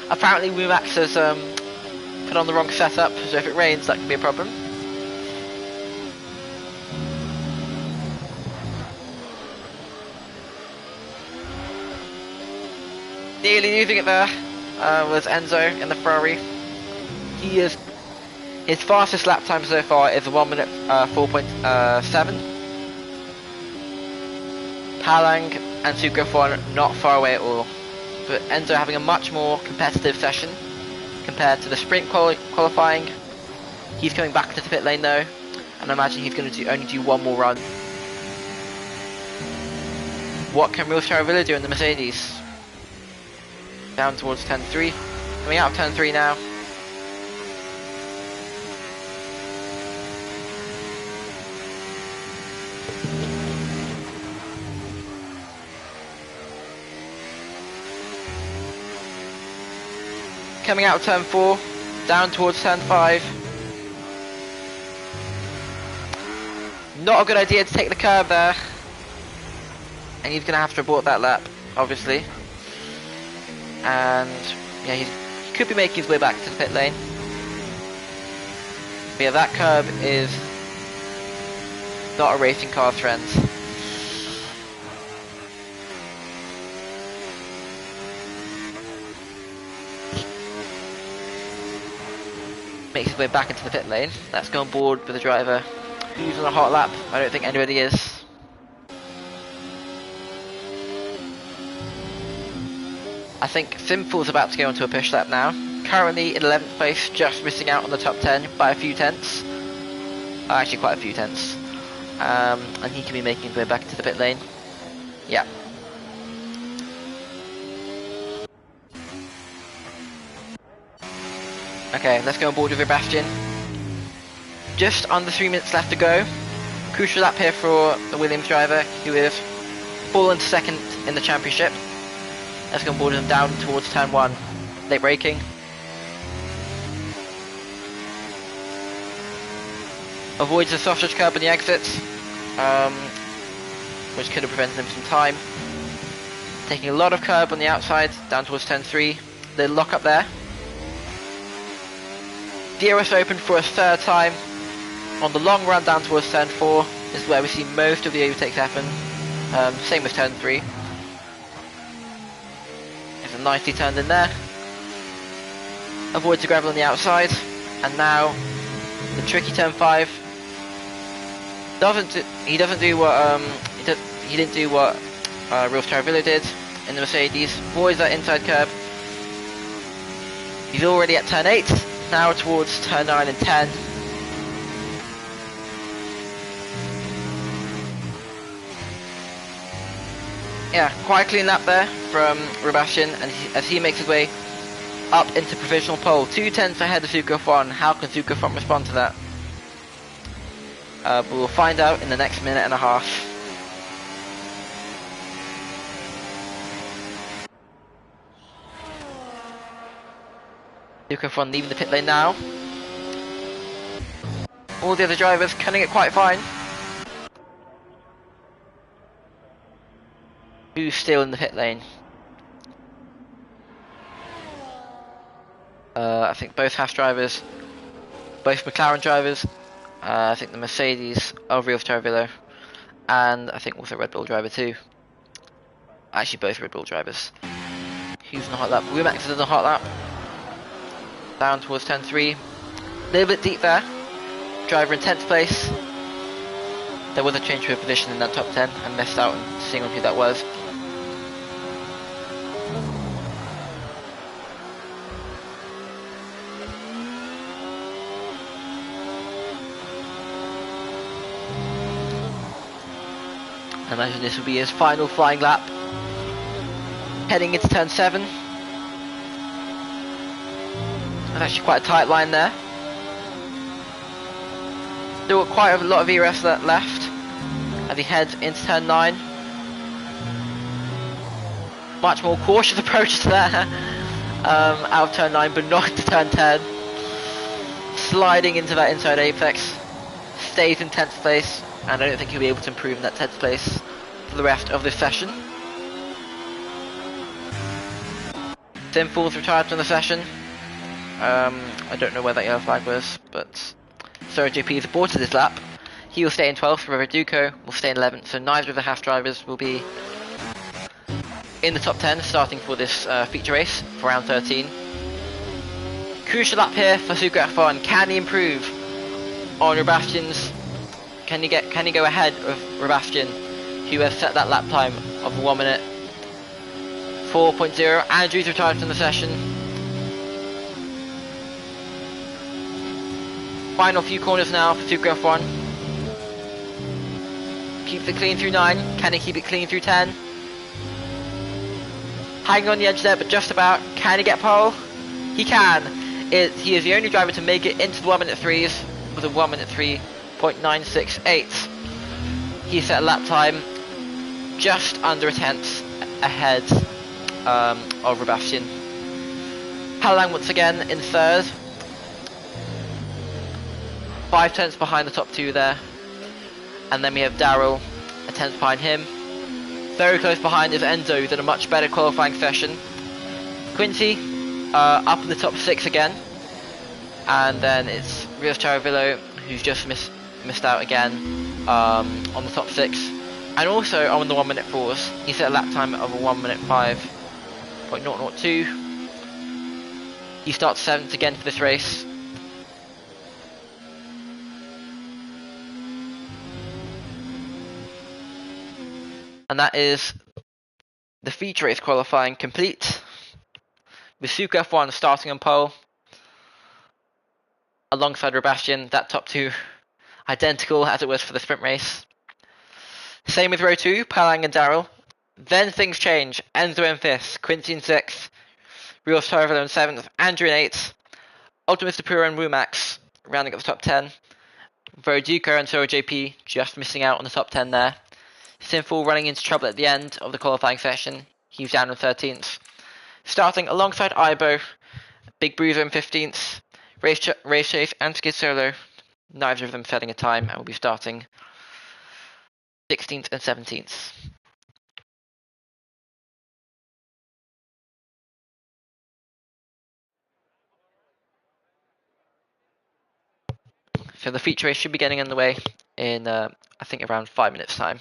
Apparently Remax has put on the wrong setup, so if it rains that could be a problem. Nearly losing it there was Enzo in the Ferrari. His fastest lap time so far is 1 minute 4.7. Palang and Sukrafon not far away at all. But Enzo having a much more competitive session compared to the sprint qualifying. He's coming back to the pit lane though, and I imagine he's going to only do one more run. What can Rios Terravillo do in the Mercedes? Down towards turn 3. Coming out of turn 3 now. Coming out of turn 4, down towards turn 5. Not a good idea to take the curb there. And he's going to have to abort that lap, obviously. And yeah, he could be making his way back to the pit lane. But yeah, that curb is not a racing car trend. Makes his way back into the pit lane. Let's go on board with the driver who's on a hot lap. I don't think anybody is. I think Simple's about to go into a push lap now. Currently in 11th place, just missing out on the top 10 by a few tenths. Actually quite a few tenths. And he can be making his way back into the pit lane. Yeah. Okay, let's go on board with Sebastian. Just under 3 minutes left to go. Crucial lap here for the Williams driver, who has fallen to second in the championship. Let's go on board with him down towards turn 1. Late braking. Avoids the soft touch curb on the exits, which could have prevented him some time. Taking a lot of curb on the outside, down towards turn 3. The lock up there. DRS open for a third time. On the long run down towards turn 4 is where we see most of the overtakes happen. Same with turn 3. It's a nicely turned in there. Avoids the gravel on the outside. And now the tricky turn 5. He didn't do what Rios Terravillo did in the Mercedes. Avoids that inside curb. He's already at turn 8. Now towards turn 9 and 10. Yeah, quite a clean lap there from Sebastian, and as he makes his way up into provisional pole, 2 tenths ahead of Suka F1. How can Suka F1 respond to that? We'll find out in the next minute and a half. Suka F1 leaving the pit lane now. All the other drivers cutting it quite fine. Who's still in the pit lane? I think both Haas drivers, both McLaren drivers, I think the Mercedes, Rios Tarvillo, and I think also Red Bull driver too. Actually both Red Bull drivers. Who's in the hot lap? Rumax is in the hot lap. Down towards turn 3. A little bit deep there. Driver in 10th place. There was a change to a position in that top 10. I missed out on seeing who that was. I imagine this will be his final flying lap. Heading into turn 7. That's actually quite a tight line there. Still got quite a lot of ERS left as he heads into turn 9. Much more cautious approaches there out of turn 9, but not into turn 10. Sliding into that inside apex. Stays in 10th place, and I don't think he'll be able to improve in that 10th place for the rest of this session. Sinful's retired from the session. I don't know where that yellow flag was, but Sir JP has aborted his lap. He will stay in 12th, River Duco will stay in 11th, so neither of the Haas drivers will be in the top 10 starting for this feature race for round 13. Crucial lap here for Suka F1. Can he improve on Sebastian's? Can he go ahead of Sebastian, who has set that lap time of 1 minute 4.0? Andrew's retired from the session. Final few corners now for Suka F1. Keeps it clean through 9. Can he keep it clean through 10? Hanging on the edge there, but just about. Can he get pole? He can. He is the only driver to make it into the 1 minute 3s with a 1 minute 3.968. He set a lap time just under a tenth ahead of Sebastian. Hallang once again in 3rd. 5 tenths behind the top 2 there. And then we have Darrell a tenth behind him. Very close behind is Enzo, who did a much better qualifying session. Quincy up in the top 6 again. And then it's Rios Charavillo, who's just missed out again on the top 6. And also on the 1 minute 4s. He set a lap time of a 1 minute 5.002. He starts 7th again for this race. And that is the feature race qualifying complete, with Suka F1 starting on pole alongside Sebastian. That top 2 identical as it was for the sprint race. Same with row 2, Hallang and Darrell. Then things change. Enzo in 5th, Quincy in 6th, Rios Tarvillo in 7th, Andrew in 8th, Optimus Puro and Rumax rounding up the top 10. Verduco and Soro JP just missing out on the top 10 there. Sinful running into trouble at the end of the qualifying session. He's down in 13th. Starting alongside Ibo, Big Bruiser in 15th, Race Chase and Skid Solo, neither of them setting a time, and will be starting 16th and 17th. So the feature race should be getting underway in, I think, around 5 minutes' time.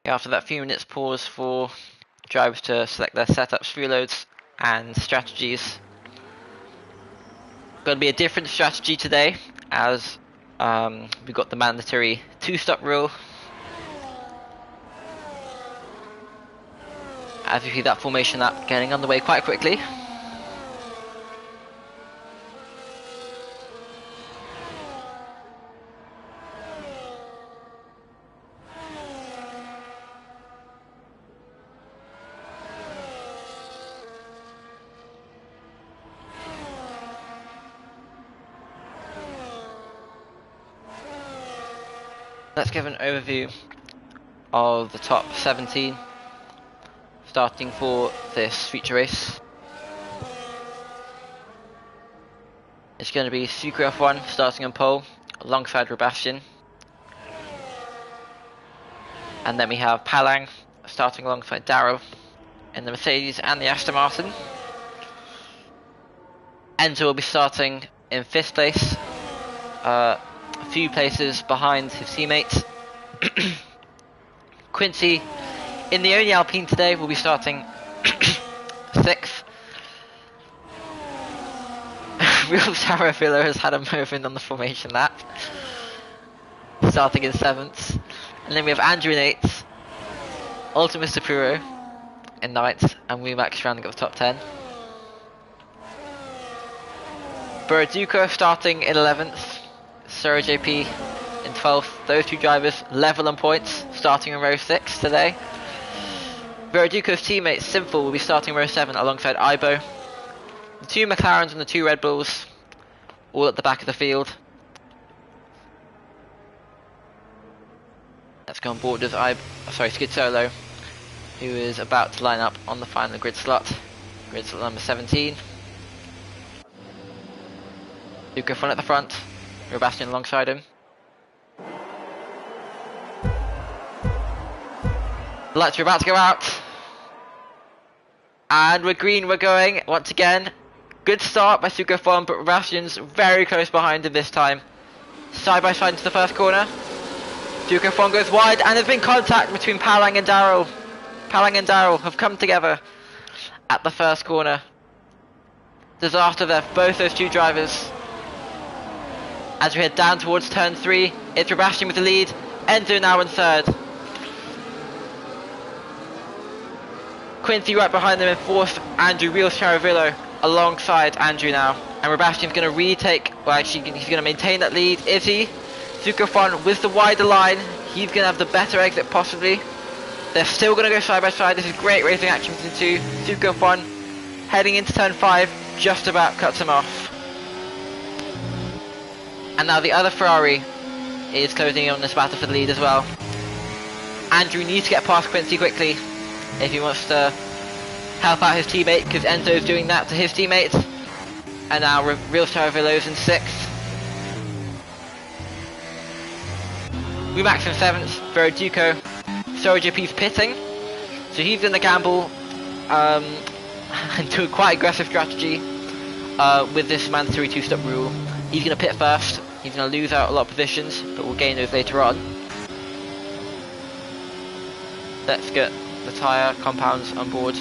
After that few minutes pause for drivers to select their setups, reloads and strategies. Going to be a different strategy today, as we've got the mandatory 2-stop rule. As you see that formation up getting underway quite quickly. Let's give an overview of the top 17 starting for this feature race. It's going to be Sucre F1 starting on pole alongside Sebastian. And then we have Palang starting alongside Darrow in the Mercedes and the Aston Martin. Enzo will be starting in 5th place, a few places behind his teammates. Quincy, in the only Alpine today, will be starting 6th. Real Taravilla has had a moment on the formation lap, starting in 7th. And then we have Andrew in 8th, Ultimate Sapuro in 9th, and Max rounding up the top 10. Boroduko starting in 11th, Sura JP in 12th. Those two drivers level on points, starting in row 6 today. Boroduko's teammate Sinful will be starting row 7 alongside Ibo. The 2 McLarens and the 2 Red Bulls, all at the back of the field. Let's go on board with Skid Solo, who is about to line up on the final grid slot number 17. Luca Fun at the front, Sebastian alongside him. The lights are about to go out. And we're green, we're going once again. Good start by Sucre Fun, but Sebastian's very close behind him this time. Side by side into the first corner. Sucre Fun goes wide, and there's been contact between Palang and Darrell. Palang and Darrell have come together at the first corner. Disaster there for both those two drivers. As we head down towards turn 3, it's Sebastian with the lead. Enzo now in 3rd. Quincy right behind them in 4th. Andrew Real Charavillo alongside Andrew now. And Sebastian's going to retake, well actually he's going to maintain that lead. Is he? Sucre Fun with the wider line. He's going to have the better exit possibly. They're still going to go side by side. This is great racing action between the two. Sucre Fun heading into turn 5, just about cuts him off. And now the other Ferrari is closing in on this battle for the lead as well. Andrew needs to get past Quincy quickly if he wants to help out his teammate, because Enzo's doing that to his teammates. And now Real Charavillo's in 6th. Max in 7th, Boroduko. Sora JP's pitting, so he's going to gamble and do a quite aggressive strategy with this mandatory 2-stop rule. He's going to pit first. He's going to lose out a lot of positions, but we'll gain those later on. Let's get the tyre compounds on board.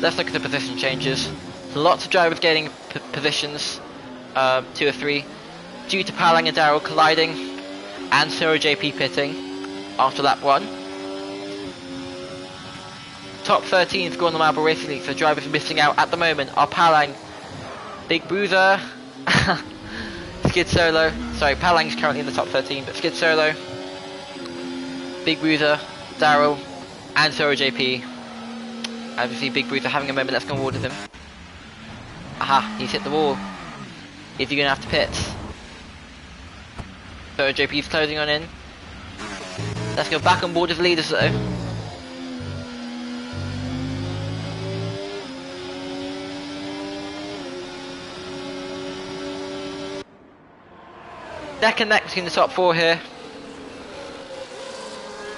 Let's look at the position changes. Lots of drivers gaining positions, 2 or 3, due to Palang and Darrell colliding, and Sora JP pitting after lap 1. Top 13 score on the Marble Racing League, so drivers missing out at the moment are Palang, Big Bruiser, Skid Solo. Sorry, Palang's currently in the top 13, but Skid Solo, Big Bruiser, Darrell, and Sora JP. As you see, Big Bruiser having a moment. Let's go on board with him. Aha, he's hit the wall. Is he going to have to pit? Sora JP's closing on in. Let's go back on board as leaders though. Neck and neck between the top 4 here.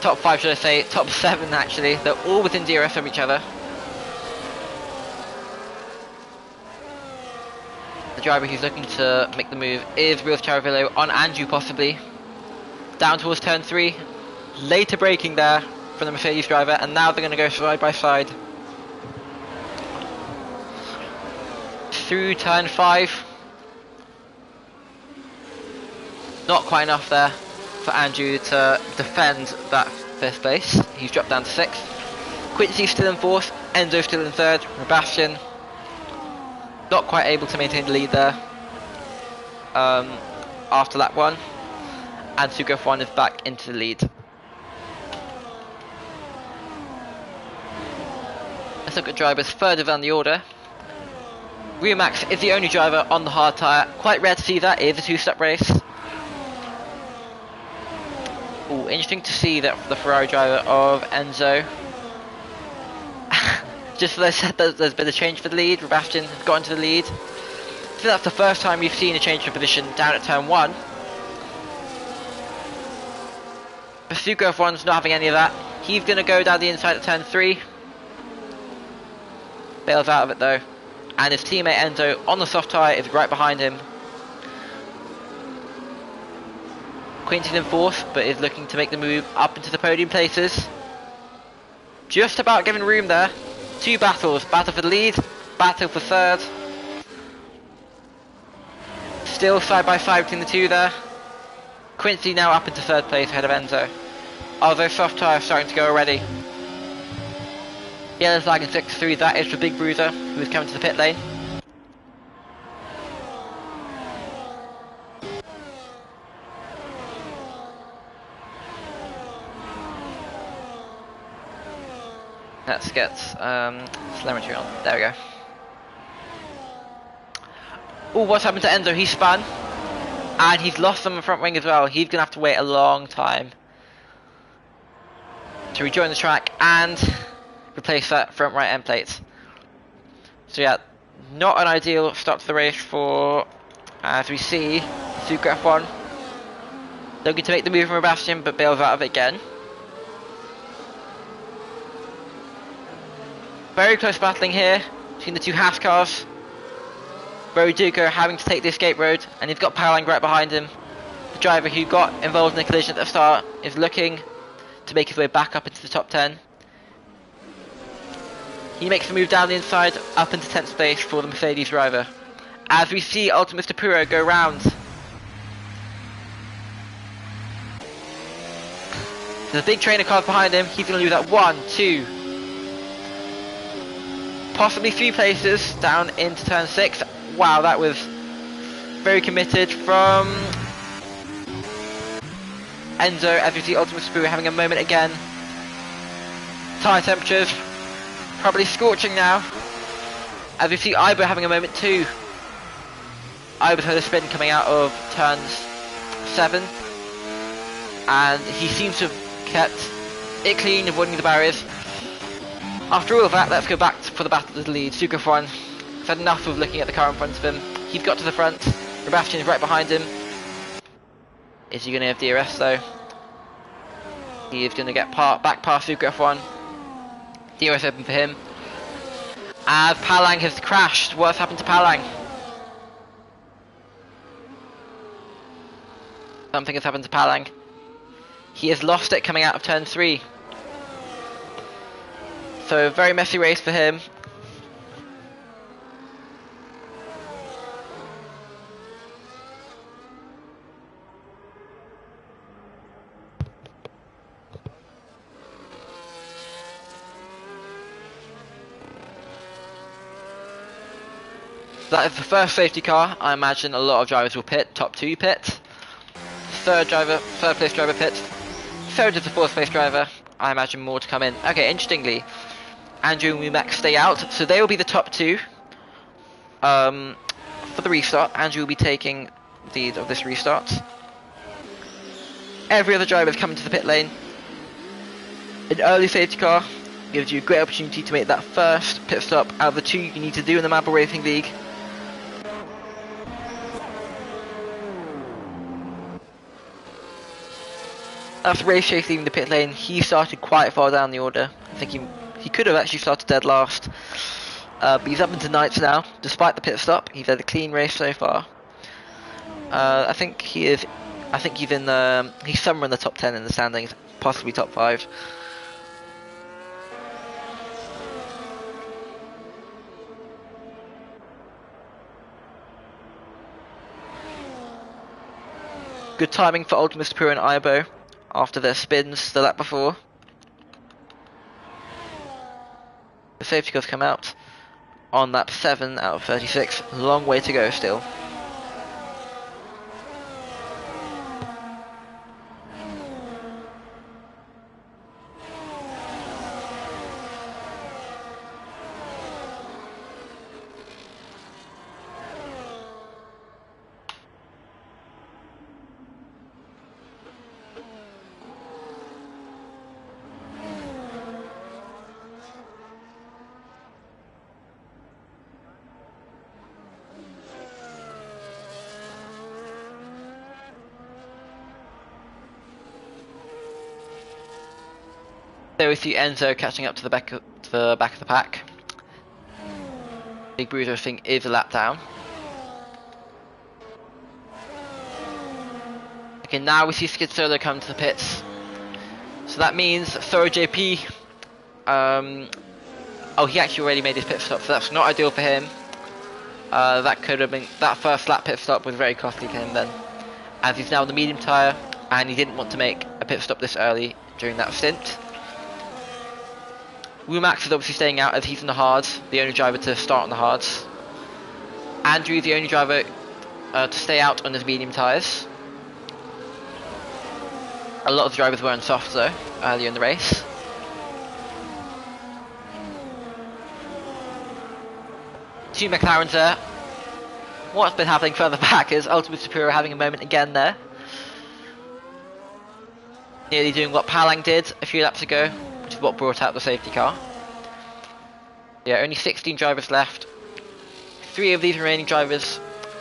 Top 5 should I say, top 7 actually. They're all within DRS of each other. The driver who's looking to make the move is Wheels Charavillo on Andrew possibly. Down towards turn 3. Later braking there from the Mercedes driver, and now they're going to go side by side. Through turn 5. Not quite enough there for Andrew to defend that 5th place. He's dropped down to 6th. Quincy's still in 4th, Enzo's still in 3rd, Sebastian not quite able to maintain the lead there after lap 1, and Sugo F1 is back into the lead. Let's look at drivers further down the order. Rio Max is the only driver on the hard tyre. Quite rare to see that. It is a 2-step race. Ooh, interesting to see that the Ferrari driver of Enzo. Just as I said, there's been a change for the lead. Sebastian has got into the lead. I think that's the first time we've seen a change of position down at turn 1. But Sugo F1's not having any of that. He's going to go down the inside at turn 3. Bails out of it though. And his teammate Enzo on the soft tyre is right behind him. Quincy's in 4th, but is looking to make the move up into the podium places. Just about giving room there. 2 battles. Battle for the lead, battle for 3rd. Still side by side between the 2 there. Quincy now up into 3rd place ahead of Enzo. Although soft tyre starting to go already. Yellow flag in 6-3, that is for Big Bruiser, who is coming to the pit lane. Let's get telemetry on. There we go. Oh, what's happened to Enzo? He spun. And he's lost on the front wing as well. He's going to have to wait a long time to rejoin the track and replace that front right end plate. So yeah, not an ideal start to the race for, as we see, Sugo F1 looking to make the move from Sebastian, but bails out of it again. Very close battling here between the 2 Haas cars. Duco having to take the escape road, and he's got Powerline right behind him. The driver who got involved in the collision at the start is looking to make his way back up into the top 10. He makes the move down the inside, up into 10th place for the Mercedes driver. As we see Ultimate Mr. Puro go round. There's a big train of cars behind him. He's going to lose that 1, 2, possibly 3 places down into turn 6. Wow, that was very committed from Enzo. As we see Ultimate Mr. Puro having a moment again. Tyre temperatures probably scorching now. As we see Ibo having a moment too. Ibo's had a spin coming out of turns 7. And he seems to have kept it clean, avoiding the barriers. After all of that, let's go back for the battle of the lead. Sugo F1 has had enough of looking at the car in front of him. He's got to the front. Sebastian is right behind him. Is he going to have DRS though? He is going to get back past Sugo F1. DRS open for him. As Palang has crashed. What's happened to Palang? Something has happened to Palang. He has lost it coming out of turn 3. So a very messy race for him. That is the first safety car. I imagine a lot of drivers will pit. Top 2 pit. Third place driver pits. Third is the 4th place driver. I imagine more to come in. Okay, interestingly, Andrew and Max stay out, so they will be the top 2 for the restart. Andrew will be taking the lead of this restart. Every other driver is coming to the pit lane. An early safety car gives you a great opportunity to make that first pit stop out of the 2 you need to do in the Marble Racing League. That's Race Chase leaving the pit lane. He started quite far down the order. I think he could have actually started dead last. But he's up into ninth now, despite the pit stop. He's had a clean race so far. I think he's somewhere in the top 10 in the standings, possibly top 5. Good timing for Ultimate Superior and Ibo after their spins the lap before. The safety cars come out on lap 7 out of 36. Long way to go still. There we see Enzo catching up to the back of the pack. Big Bruiser, I think, is a lap down. Okay, now we see Skid Solo come to the pits. So that means Thorough JP. Oh, he actually already made his pit stop, so that's not ideal for him. That could have been, that first lap pit stop was very costly for him then, as he's now on the medium tyre, and he didn't want to make a pit stop this early during that stint. Rumax is obviously staying out as he's in the hards, the only driver to start on the hards. Andrew is the only driver to stay out on his medium tyres. A lot of the drivers were on soft though, earlier in the race. Two McLarens there. What's been happening further back is Ultimate Superior having a moment again there. Nearly doing what Palang did a few laps ago, which is what brought out the safety car. Yeah, only 16 drivers left. 3 of these remaining drivers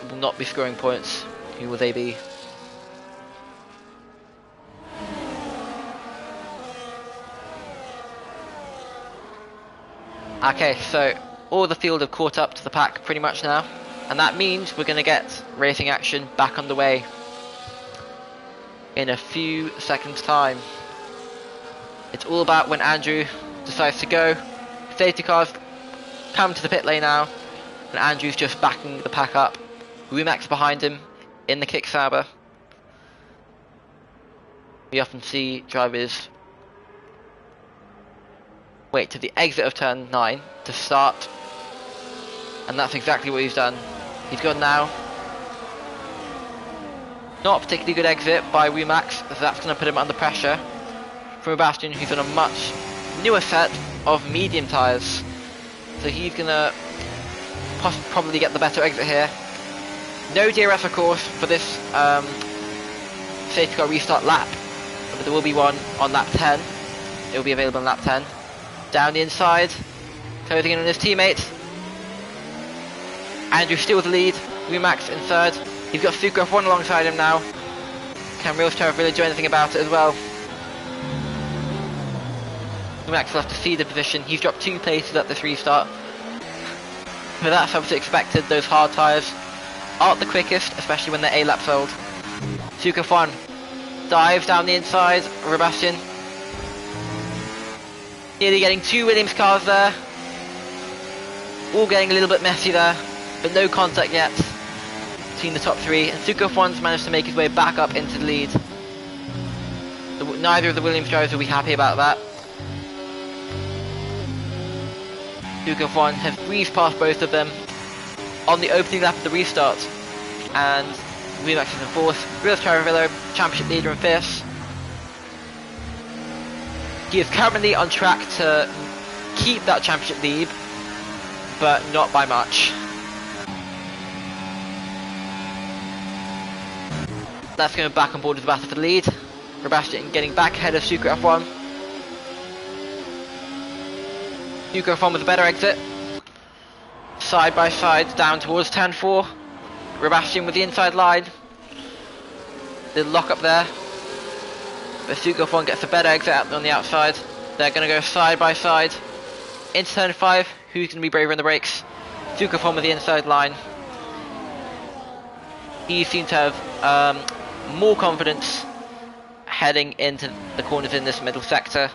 will not be scoring points. Who will they be? Okay, so all the field have caught up to the pack pretty much now, and that means we're going to get racing action back underway in a few seconds time. It's all about when Andrew decides to go. Safety cars come to the pit lane now, and Andrew's just backing the pack up. Rumax behind him in the kick saber. We often see drivers wait to the exit of turn 9 to start, and that's exactly what he's done. He's gone now. Not a particularly good exit by Rumax, so that's going to put him under pressure from Sebastian, who's on a much newer set of medium tyres. So he's going to probably get the better exit here. No DRS of course for this safety car restart lap, but there will be one on lap 10. It will be available on lap 10. Down the inside, closing in on his teammate. Andrew still with the lead, Rumax in third. He's got Sukrov 1 alongside him now. Can Real Terrafilla do anything about it as well? Rumax will have to see the position. He's dropped 2 places at this restart. But that's obviously expected. Those hard tyres aren't the quickest, especially when they're A laps old. Sukrov 1 dives down the inside. Sebastian nearly getting 2 Williams cars there. All getting a little bit messy there, but no contact yet between the top 3. And Sukrov 1's managed to make his way back up into the lead. Neither of the Williams drivers will be happy about that. Sukrov 1 has breezed past both of them on the opening lap of the restart. And Rumax is in 4th. Real Terrafilla, championship leader in 5th. He is currently on track to keep that championship lead, but not by much. That's going back on board with the battle for the lead. Sebastian getting back ahead of Sukrov 1. Hugo Fon with a better exit. Side by side down towards turn 4. Sebastian with the inside line. Little lock up there. But Hugo Fon gets a better exit out on the outside. They're going to go side by side into turn 5. Who's going to be braver in the brakes? Hugo Fon with the inside line. He seems to have more confidence heading into the corners in this middle sector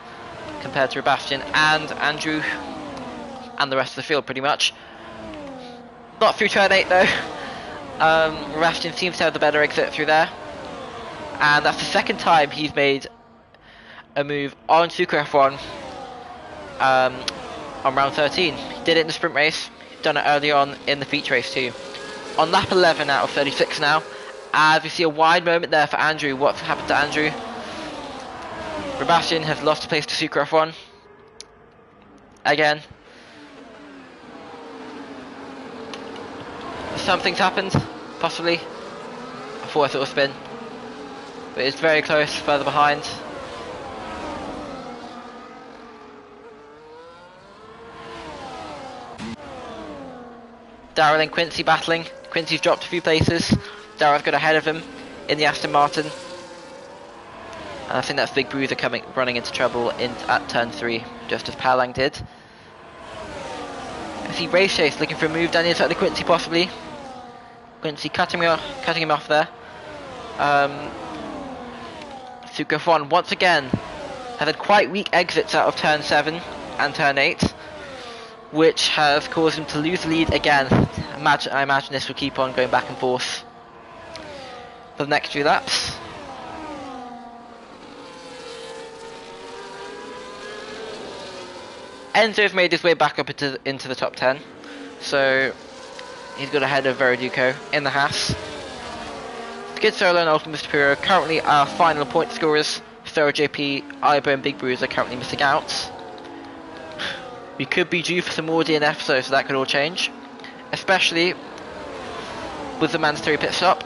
compared to Sebastian and Andrew and the rest of the field pretty much. Not through turn 8 though. Sebastian seems to have the better exit through there. And that's the second time he's made a move on Super F1 on round 13. He did it in the sprint race, he's done it early on in the feature race too. On lap 11 out of 36 now, as we see a wide moment there for Andrew. What's happened to Andrew? Sebastian has lost a place to Super F1 again. Something's happened, possibly. I thought I saw a spin, but it's very close, further behind. Darrell and Quincy battling. Quincy's dropped a few places. Darrell's got ahead of him in the Aston Martin. And I think that's Big Bruiser running into trouble at turn 3, just as Palang did. I see Race Chase looking for a move down the inside of Quincy possibly. Quincy cutting him off there. Suka Fon once again has had quite weak exits out of turn 7 and turn 8, which has caused him to lose the lead again. I imagine this will keep on going back and forth for the next few laps. Enzo's made his way back up into the top 10, so he's got ahead of Veriduco in the Haas. Skid Solo and Ultimate Superior currently our final point scorers. So JP, Ibo and Big Bruiser are currently missing out. We could be due for some more DNF, so that could all change, especially with the mandatory pit stop.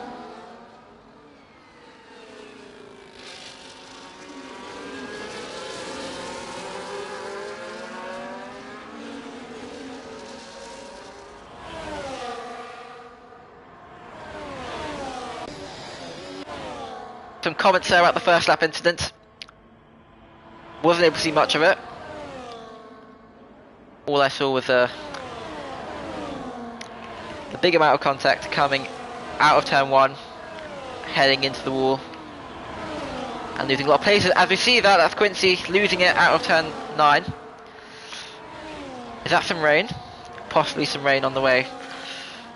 Some comments there about the first lap incident. Wasn't able to see much of it. All I saw was the big amount of contact coming out of turn 1, heading into the wall, and losing a lot of places. As we see that's Quincy losing it out of turn 9. Is that some rain? Possibly some rain on the way.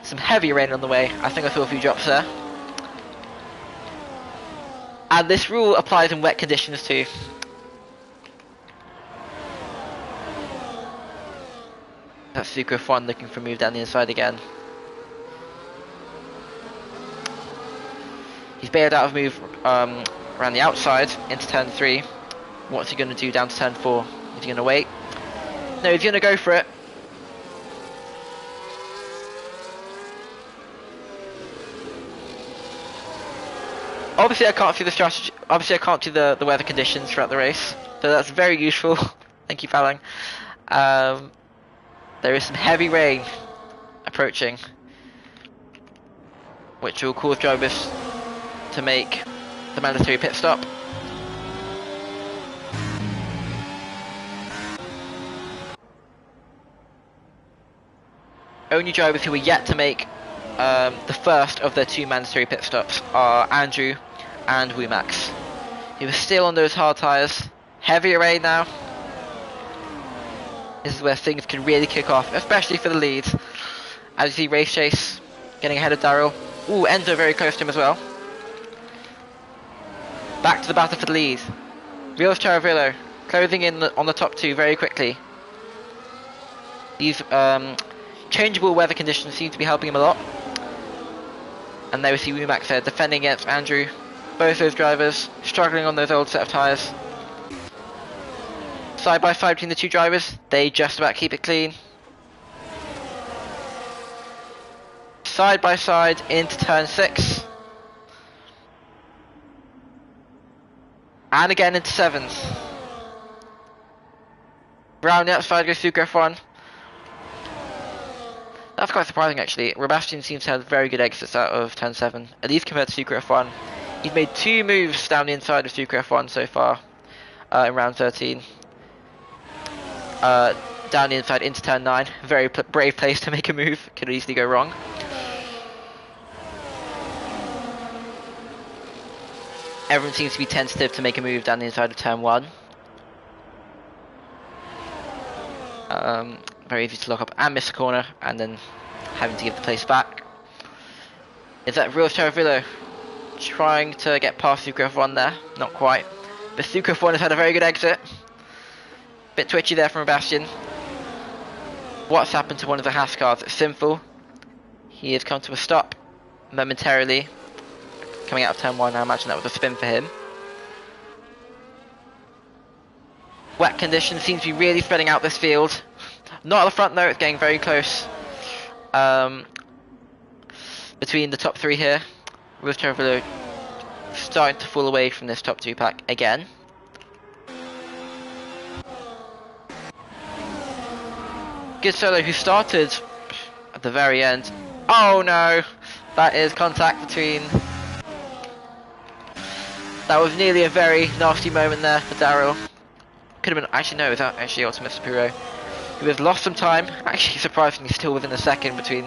Some heavy rain on the way. I think I saw a few drops there. And this rule applies in wet conditions too. That's Super F1 looking for a move down the inside again. He's bailed out of move around the outside into turn 3. What's he going to do down to turn 4? Is he going to wait? No, he's going to go for it. Obviously I can't see the strategy. Obviously I can't see the weather conditions throughout the race, so that's very useful. Thank you, Palang. There is some heavy rain approaching, which will cause drivers to make the mandatory pit stop. Only drivers who are yet to make the first of their 2 mandatory pit stops are Andrew and Wumax. He was still on those hard tyres. Heavier rain now. This is where things can really kick off, especially for the lead. As you see Race Chase getting ahead of Darrell. Ooh, Enzo very close to him as well. Back to the battle for the lead. Rios Charavillo closing in on the top 2 very quickly. These changeable weather conditions seem to be helping him a lot. And there we see Wumax there defending against Andrew. Both those drivers struggling on those old set of tyres. Side by side between the 2 drivers, they just about keep it clean. Side by side into turn 6. And again into 7s. Round the outside goes Sucre F1. That's quite surprising actually. Sebastian seems to have very good exits out of turn 7, at least compared to Sucre F1. He's made 2 moves down the inside of Sucre F1 so far in round 13. Down the inside into turn 9. Very brave place to make a move. Could easily go wrong. Everyone seems to be tentative to make a move down the inside of turn 1. Very easy to lock up and miss a corner, and then having to give the place back. Is that Real Charavillo trying to get past Sucre F1 there? Not quite. But Sucre F1 has had a very good exit. Bit twitchy there from Sebastian. What's happened to one of the Haas cars? It's simple. He has come to a stop momentarily. Coming out of turn 1, I imagine that was a spin for him. Wet conditions seem to be really spreading out this field. Not at the front though, it's getting very close. Between the top 3 here. With Charavillo starting to fall away from this top 2 pack again. Good Solo, who started at the very end. Oh no! That is contact between... That was nearly a very nasty moment there for Daryl. Could have been... Actually no, it was actually Ultimate Supero. Who has lost some time. Actually surprisingly still within a second between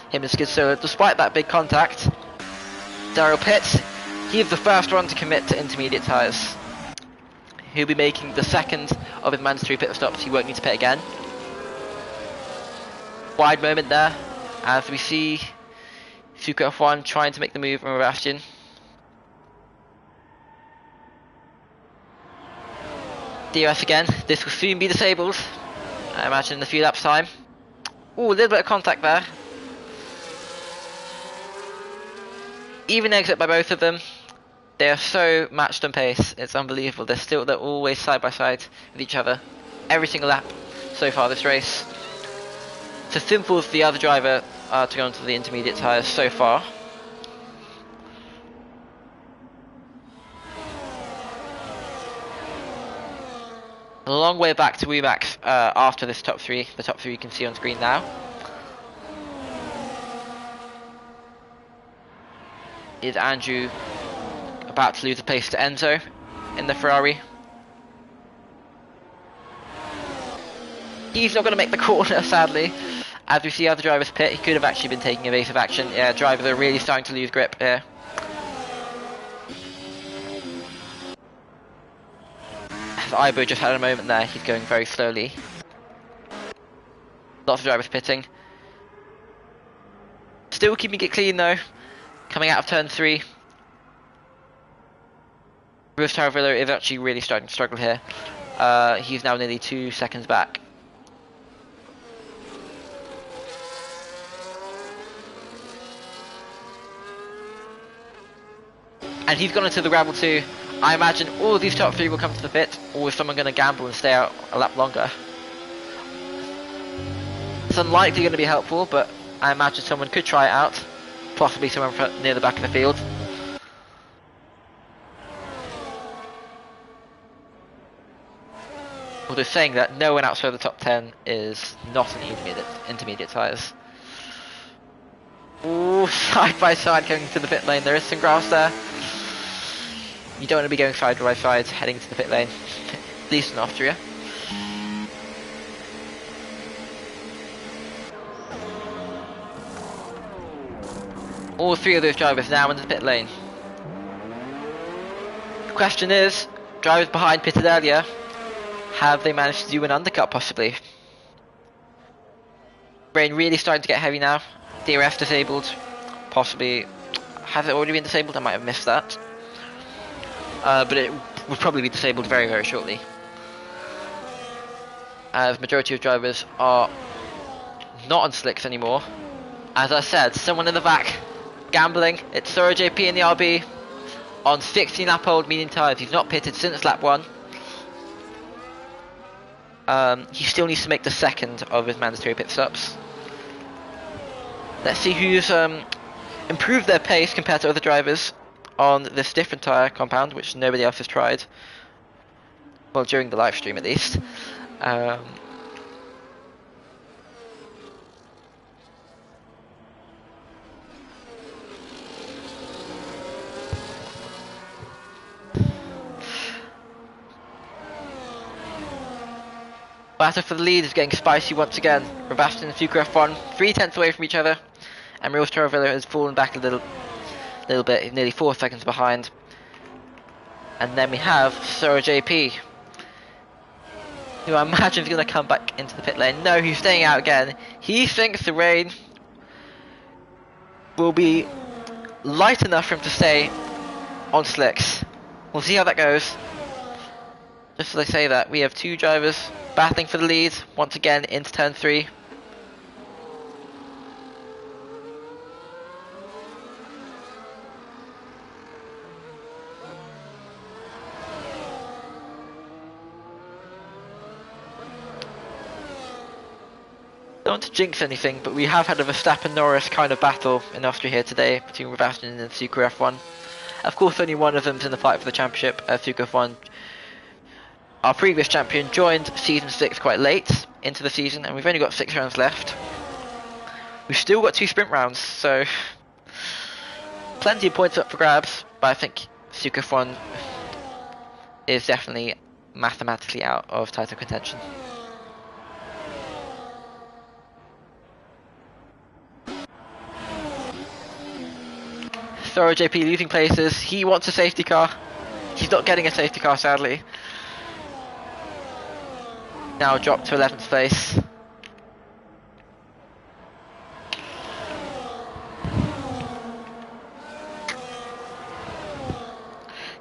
him and Skid Solo. Despite that big contact, Daryl pits. He is the first one to commit to intermediate tyres. He'll be making the second of his mandatory pit stops. He won't need to pit again. Wide moment there as we see Sucre F1 trying to make the move from Sebastian. DRS again. This will soon be disabled, I imagine, in a few laps time. Ooh, a little bit of contact there. Even exit by both of them. They are so matched on pace. It's unbelievable. They're always side by side with each other. Every single lap so far this race. It's as simple as the other driver to go onto the intermediate tyres so far. A long way back to WeMax after this top 3. The top 3 you can see on screen now. Is Andrew about to lose a place to Enzo in the Ferrari? He's not going to make the corner, sadly. As we see other drivers pit, he could have actually been taking evasive action. Yeah, drivers are really starting to lose grip here. As Ibo just had a moment there, he's going very slowly. Lots of drivers pitting. Still keeping it clean though. Coming out of turn 3. Bruce Charavillo is actually really starting to struggle here. He's now nearly 2 seconds back. And he's gone into the gravel too. I imagine all of these top 3 will come to the pit, or is someone going to gamble and stay out a lap longer? It's unlikely going to be helpful, but I imagine someone could try it out. Possibly someone near the back of the field. Although saying that, no one outside the top 10 is not an intermediate tyres. Ooh, side by side going to the pit lane. There is some grass there. You don't want to be going side by side heading to the pit lane, at least in Austria. All 3 of those drivers now in the pit lane. The question is, drivers behind pitted earlier, have they managed to do an undercut possibly? Rain really starting to get heavy now. DRS disabled, possibly. Has it already been disabled? I might have missed that. But it will probably be disabled very, very shortly. As majority of drivers are not on slicks anymore. As I said, someone in the back gambling. It's Sora JP in the RB on 16 lap old medium tyres. He's not pitted since lap 1. He still needs to make the second of his mandatory pit stops. Let's see who's improved their pace compared to other drivers on this different tyre compound, which nobody else has tried. Well, during the live stream at least. Um, Battle for the lead is getting spicy once again. Ravastin and Fuka F1 3/10 away from each other, and Real Villa has fallen back a little bit, nearly 4 seconds behind. And then we have Sora JP, who I imagine is going to come back into the pit lane. No, he's staying out again. He thinks the rain will be light enough for him to stay on slicks. We'll see how that goes. Just as I say that, we have two drivers battling for the lead once again into turn 3. Don't want to jinx anything, but we have had a Verstappen-Norris kind of battle in Austria here today between Ravastin and Sucre F1. Of course, only one of them's in the fight for the championship. Sucre F1, our previous champion, joined season 6 quite late into the season, and we've only got 6 rounds left. We've still got 2 sprint rounds, so plenty of points up for grabs, but I think Sucre F1 is definitely mathematically out of title contention. Thorough JP losing places. He wants a safety car. He's not getting a safety car, sadly. Now dropped to 11th place.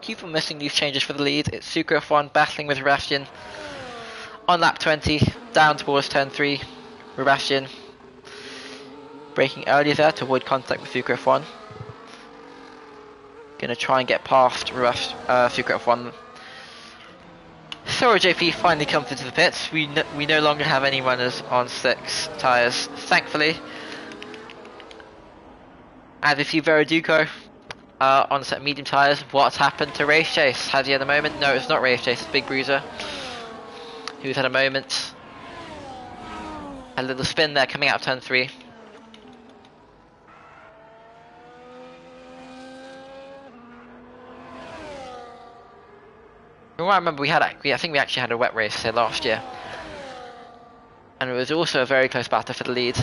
Keep on missing these changes for the lead. It's Sucre F1 battling with Ravastin on lap 20, down towards turn 3. Ravastin braking earlier there to avoid contact with Sucre F1. Gonna try and get past Sucre F1. Thorough JP finally comes into the pits. We no longer have any runners on 6 tyres, thankfully. As we see Veriduco on set medium tyres. What's happened to Race Chase? Has he had a moment? No, it's not Race Chase, it's Big Bruiser, who's had a moment. A little spin there coming out of turn 3. I remember I think we actually had a wet race here last year, and it was also a very close battle for the lead.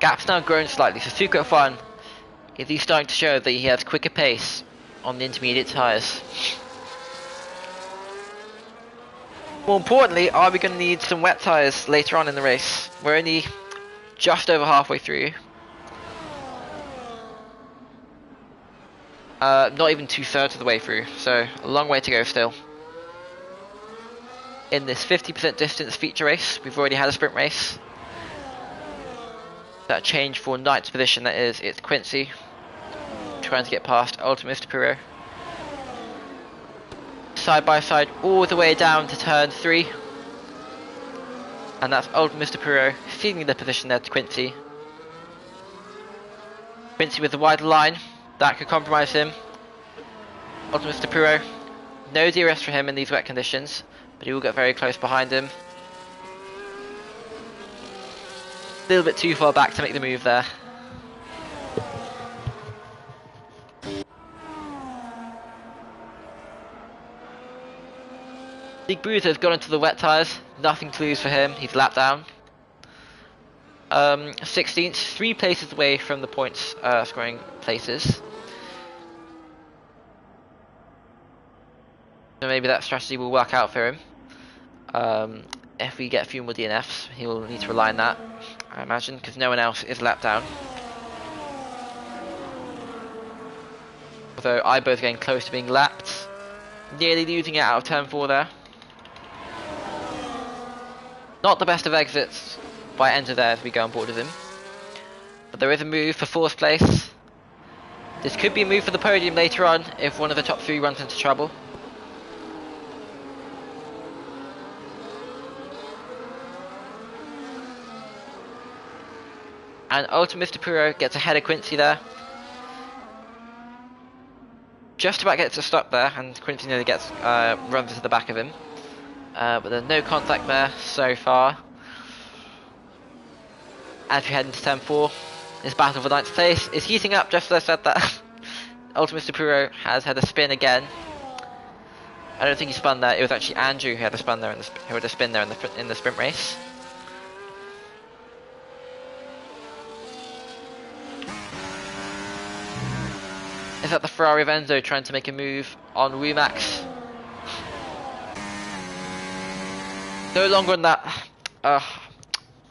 Gap's now grown slightly, so Sucre F1 is starting to show that he has quicker pace on the intermediate tyres. More importantly, are we going to need some wet tyres later on in the race? We're only just over halfway through. Not even 2/3 of the way through, so a long way to go still. In this 50% distance feature race, we've already had a sprint race. That change for 9th position, that is, it's Quincy trying to get past Ultimate Mr. Pirro. Side by side all the way down to turn 3. And that's Ultimate Mr. Pirro feeding the position there to Quincy. Quincy with the wider line. That could compromise him. Ultimate Mr. Pirro, no DRS for him in these wet conditions, but he will get very close behind him. A little bit too far back to make the move there. Big Bruiser has gone into the wet tyres, nothing to lose for him, he's lapped down. 16th, 3 places away from the points scoring places. So maybe that strategy will work out for him. If we get a few more DNFs, he will need to rely on that, I imagine, because no one else is lapped down. Although Ibo's getting close to being lapped. Nearly losing it out of turn 4 there. Not the best of exits by enter there as we go on board with him. But there is a move for 4th place. This could be a move for the podium later on if one of the top 3 runs into trouble. And Ultimate Mr. Pirro gets ahead of Quincy there. just about gets a stop there, and Quincy nearly gets runs into the back of him. But there's no contact there so far. As we head into turn 4, this battle for 9th place is heating up just as I said that. Ultimate Supero has had a spin again. I don't think he spun there, it was actually Andrew who had a spin there who had a spin there in the sprint race. Is that the Ferrari of Enzo trying to make a move on Rumax? No longer on that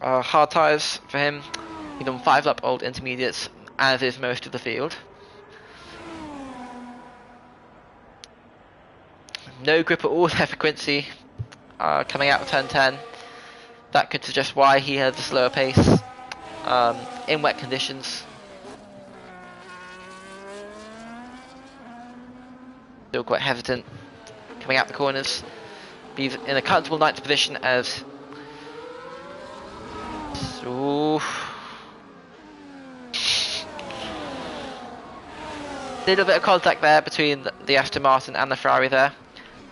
hard tyres for him. He's on 5-lap old intermediates, as is most of the field. No grip at all there for Quincy coming out of turn 10. That could suggest why he has a slower pace in wet conditions. Still quite hesitant coming out the corners. He's in a comfortable 9th position as... Ooh. Little bit of contact there between the Aston Martin and the Ferrari there.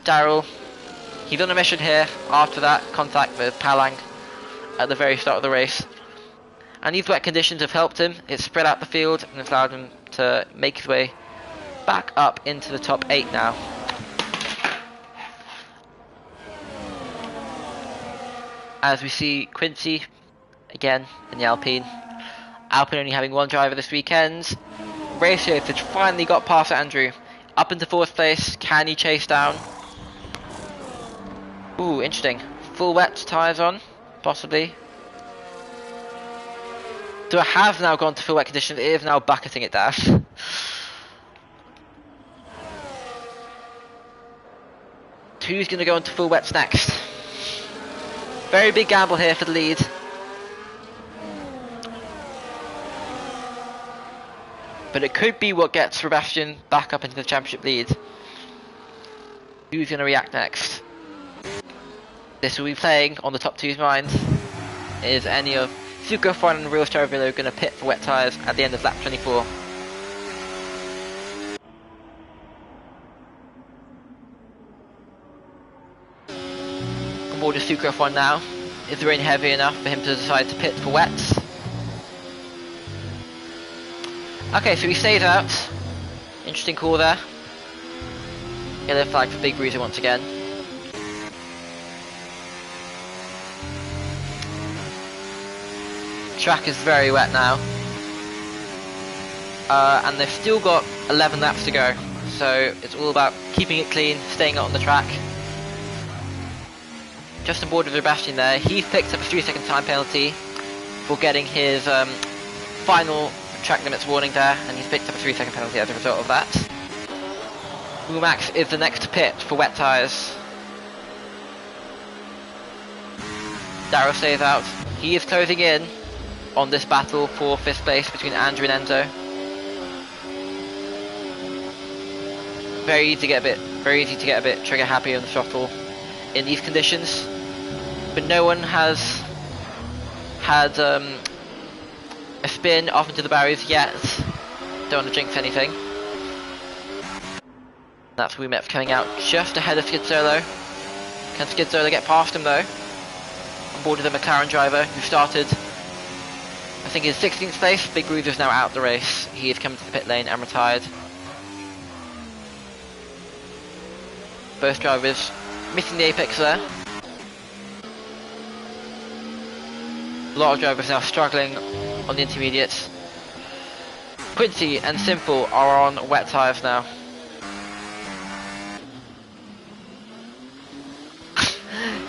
Daryl, he's on a mission here after that contact with Palang at the very start of the race. And these wet conditions have helped him. It's spread out the field and it's allowed him to make his way back up into the top 8 now. As we see Quincy again in the Alpine. Alpine only having one driver this weekend. Ratio has finally got past Andrew. Up into 4th place. Can he chase down? Ooh, interesting. Full wet tyres on, possibly. So I have now gone to full wet conditions. It is now bucketing it down. Who's going to go into full wets next? Very big gamble here for the lead. But it could be what gets Sebastian back up into the championship lead. Who's going to react next? This will be playing on the top two's mind. Is any of Sucofon and Real Staravillo going to pit for wet tyres at the end of lap 24? Board of Sucofon now. Is the rain heavy enough for him to decide to pit for wets? Okay, so he stays out. Interesting call there. Yellow flag for Big Bruiser once again. Track is very wet now. And they've still got 11 laps to go. So it's all about keeping it clean, staying out on the track. Just on board with Sebastian there. He's picked up a 3-second time penalty for getting his final track limits warning there, and he's picked up a 3-second penalty as a result of that. Rumax is the next pit for wet tyres. Darrow stays out. He is closing in on this battle for 5th place between Andrew and Enzo. Very easy to get a bit trigger happy on the throttle in these conditions, but no one has had a spin off into the barriers yet. Don't want to jinx anything. That's Wumetz coming out just ahead of Skid Solo. Can Skid Solo get past him though? On board with the McLaren driver who started, I think, in 16th place. Big Bruiser is now out the race. He is coming to the pit lane and retired. Both drivers missing the apex there. A lot of drivers now struggling on the intermediates. Quincy and Simple are on wet tyres now.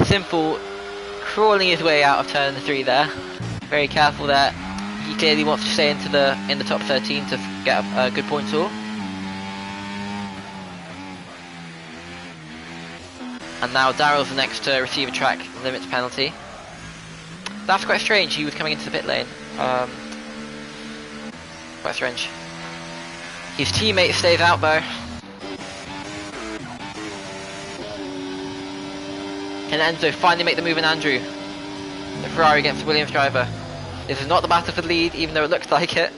Simple crawling his way out of turn 3 there. Very careful there. He clearly wants to stay in the top 13 to get a good point haul. And now Daryl's the next to receive a track limits penalty. That's quite strange, he was coming into the pit lane. Quite strange. His teammate stays out though. Can Enzo finally make the move in Andrew? The Ferrari against the Williams driver. This is not the battle for the lead, even though it looks like it.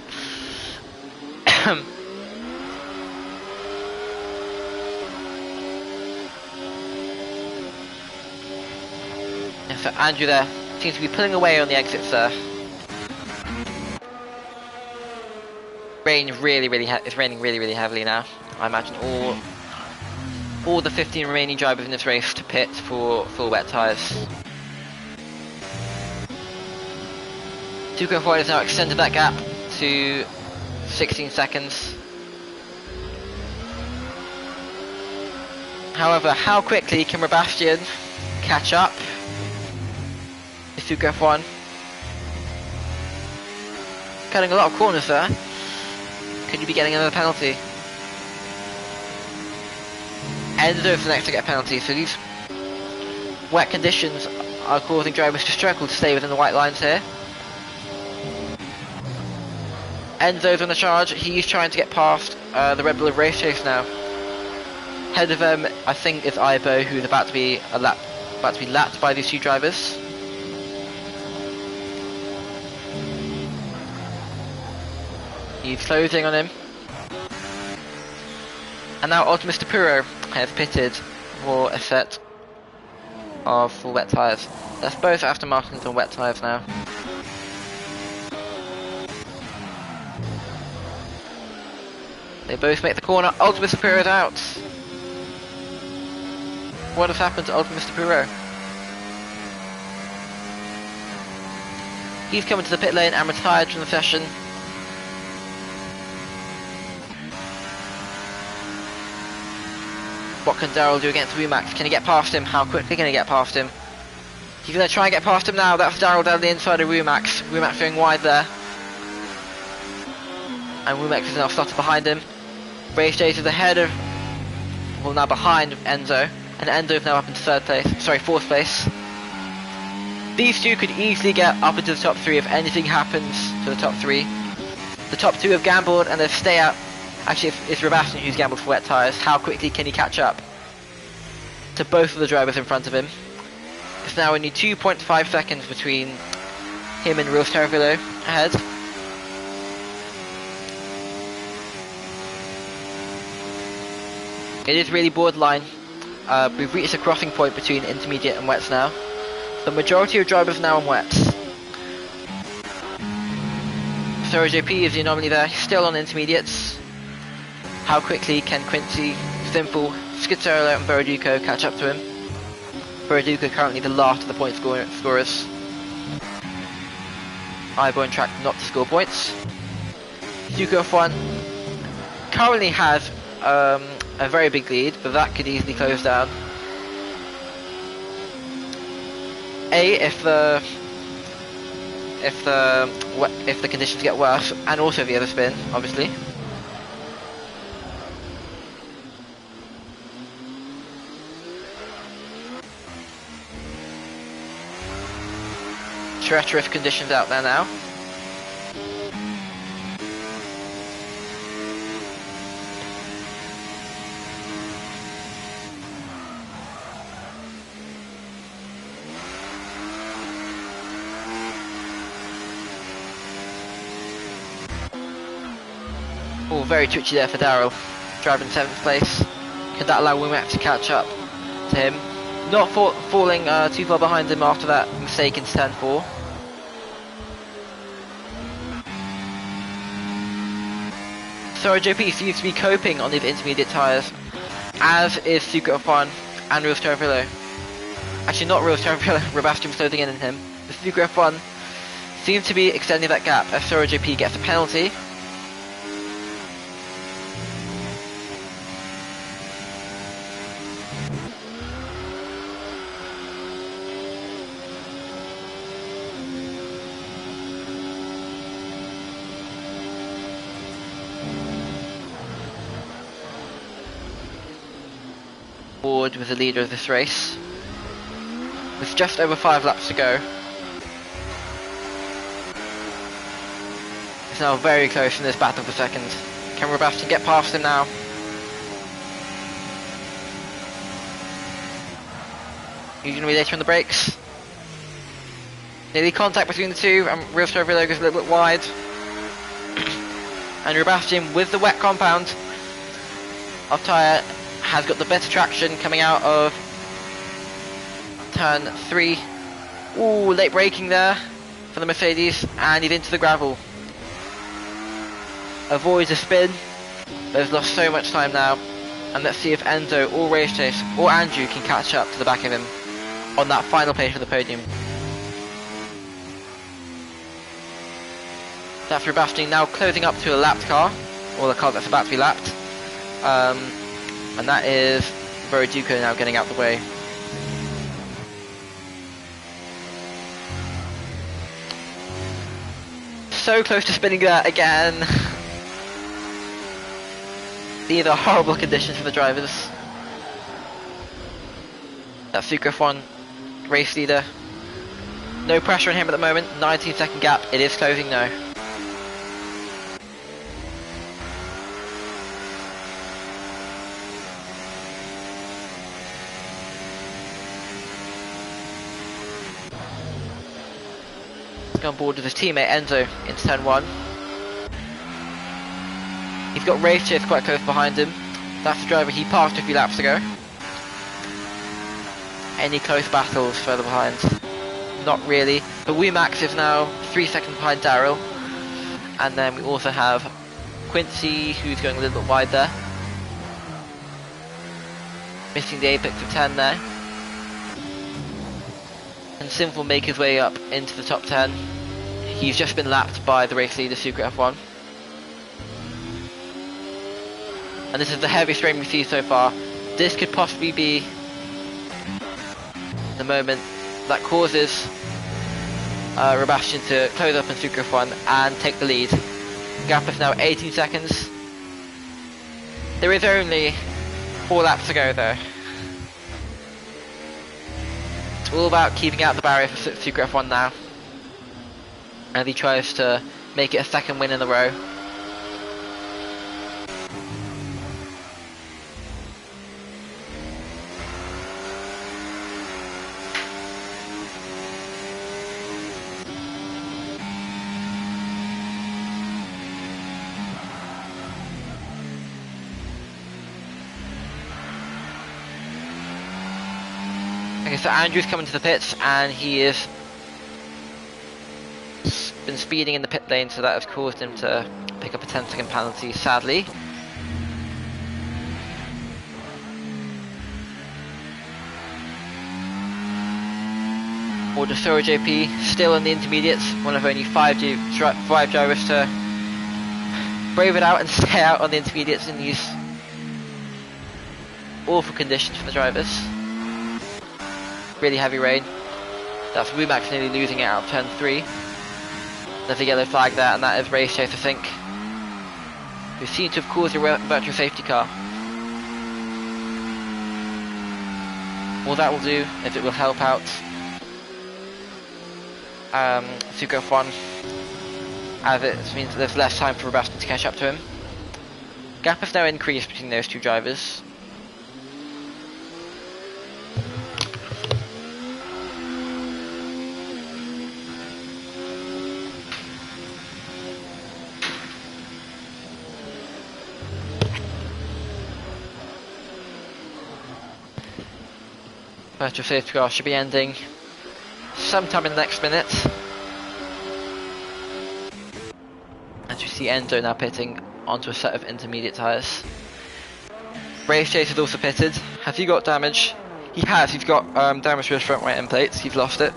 So Andrew there seems to be pulling away on the exits there. It's raining really heavily now. I imagine all the 15 remaining drivers in this race to pit for full wet tyres. Tuco Ford has now extended that gap to 16 seconds. However, how quickly can Sebastian catch up to Tuco F1? Cutting a lot of corners there. Could you be getting another penalty? Enzo's the next to get a penalty, so these wet conditions are causing drivers to struggle to stay within the white lines here. Enzo's on the charge. He's trying to get past the Red Bull of Race Chase now. Ahead of him, I think, is Ibo, who's about to be lapped by these two drivers. He's closing on him. And now Optimus Puro has pitted for a set of full wet tyres. That's both Aston Martins on wet tyres now. They both make the corner. Optimus Puro is out. What has happened to Optimus Puro? He's coming to the pit lane and retired from the session. What can Daryl do against Rumax? Can he get past him? How quickly can he get past him? He's going to try and get past him now. That's Daryl down the inside of Rumax. Rumax going wide there. And Rumax is now started behind him. Race Chase is ahead of, well, now behind Enzo. And Enzo is now up into fourth place. These two could easily get up into the top three if anything happens to the top three. The top two have gambled and they stay out. Actually, it's Sebastian who's gambled for wet tyres. How quickly can he catch up to both of the drivers in front of him? It's now only 2.5 seconds between him and Real Terravillo ahead. It is really borderline. We've reached a crossing point between intermediate and wets now. The majority of drivers now on wets. So JP is the anomaly there. He's still on intermediates. How quickly can Quincy, Simple, Schizzarella and Boroduco catch up to him? Boroduco currently the last of the point scorers. Ibo on track not to score points. Tuco F1 currently has a very big lead, but that could easily close down. If the conditions get worse, and also the other spin, obviously. Treacherous conditions out there now. Oh, very twitchy there for Daryl, driving 7th place. Could that allow Womack to catch up to him? Not falling too far behind him after that mistake in turn 4. So JP seems to be coping on these intermediate tyres, as is Sucre F1 and Real Terravillo. Actually, not Real Terravillo, Sebastian was closing in on him. The Sucre F1 seems to be extending that gap as Sora JP gets a penalty. Ford was the leader of this race, with just over 5 laps to go. It's now very close in this battle for second. Can Sebastian get past him now? He's going to be later on the brakes. Nearly contact between the two, and Real Terravillo goes a little bit wide. And Sebastian, with the wet compound of tyre, has got the better traction coming out of turn 3. Ooh, late braking there for the Mercedes, and he's into the gravel. Avoids a spin, but has lost so much time now. And let's see if Enzo or Race Chase or Andrew can catch up to the back of him on that final place for the podium. That's Sebastian now closing up to a lapped car, or the car that's about to be lapped. And that is Veriduco now getting out the way. So close to spinning that again. These are horrible conditions for the drivers. That's Super F1 race leader. No pressure on him at the moment. 19-second gap. It is closing now. On board with his teammate Enzo into turn 1. He's got Race Chase quite close behind him. That's the driver he passed a few laps ago. Any close battles further behind? Not really. But Max is now 3 seconds behind Daryl. And then we also have Quincy, who's going a little bit wide there. Missing the apex of 10 there. And Sim will make his way up into the top 10. He's just been lapped by the race leader, Sucre F1. And this is the heaviest rain we've seen so far. This could possibly be the moment that causes Sebastian to close up on Sucre F1 and take the lead. Gap is now 18 seconds. There is only 4 laps to go though. It's all about keeping out the barrier for Sucre F1 now. And he tries to make it a second win in a row. Okay, so Andrew's coming to the pits and he is been speeding in the pit lane, so that has caused him to pick up a 10-second penalty, sadly. Order Sora JP still in the intermediates, one of only 5 drivers to brave it out and stay out on the intermediates in these awful conditions for the drivers. Really heavy rain. That's Max nearly losing it out of turn 3. There's a yellow flag there, and that is Race Chase, I think, who seems to have caused a virtual safety car. All that will do is it will help out Sucre F1, as it means that there's less time for Sebastian to catch up to him. Gap has now increased between those two drivers. Virtual safety car should be ending sometime in the next minute. As you see Enzo now pitting onto a set of intermediate tyres. Race Chase is also pitted. Has he got damage? He has. He's got damage to his front right end plates. He's lost it.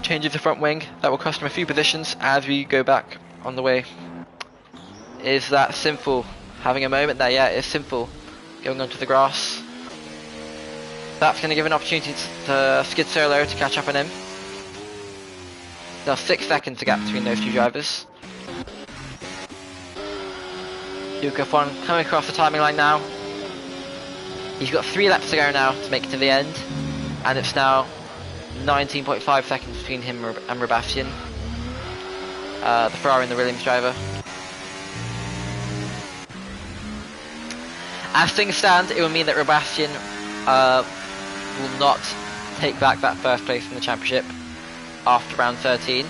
Changes the front wing. That will cost him a few positions as we go back on the way. Is that Sinful having a moment there? Yeah, it's Sinful going onto the grass. That's going to give an opportunity to Skid Solo to catch up on him. There's 6 seconds to gap between those two drivers. Sucre F1 coming across the timing line now. He's got 3 laps to go now to make it to the end. And it's now 19.5 seconds between him and Sebastian. The Ferrari and the Williams driver. As things stand, it will mean that Sebastian will not take back that first place in the championship after round 13.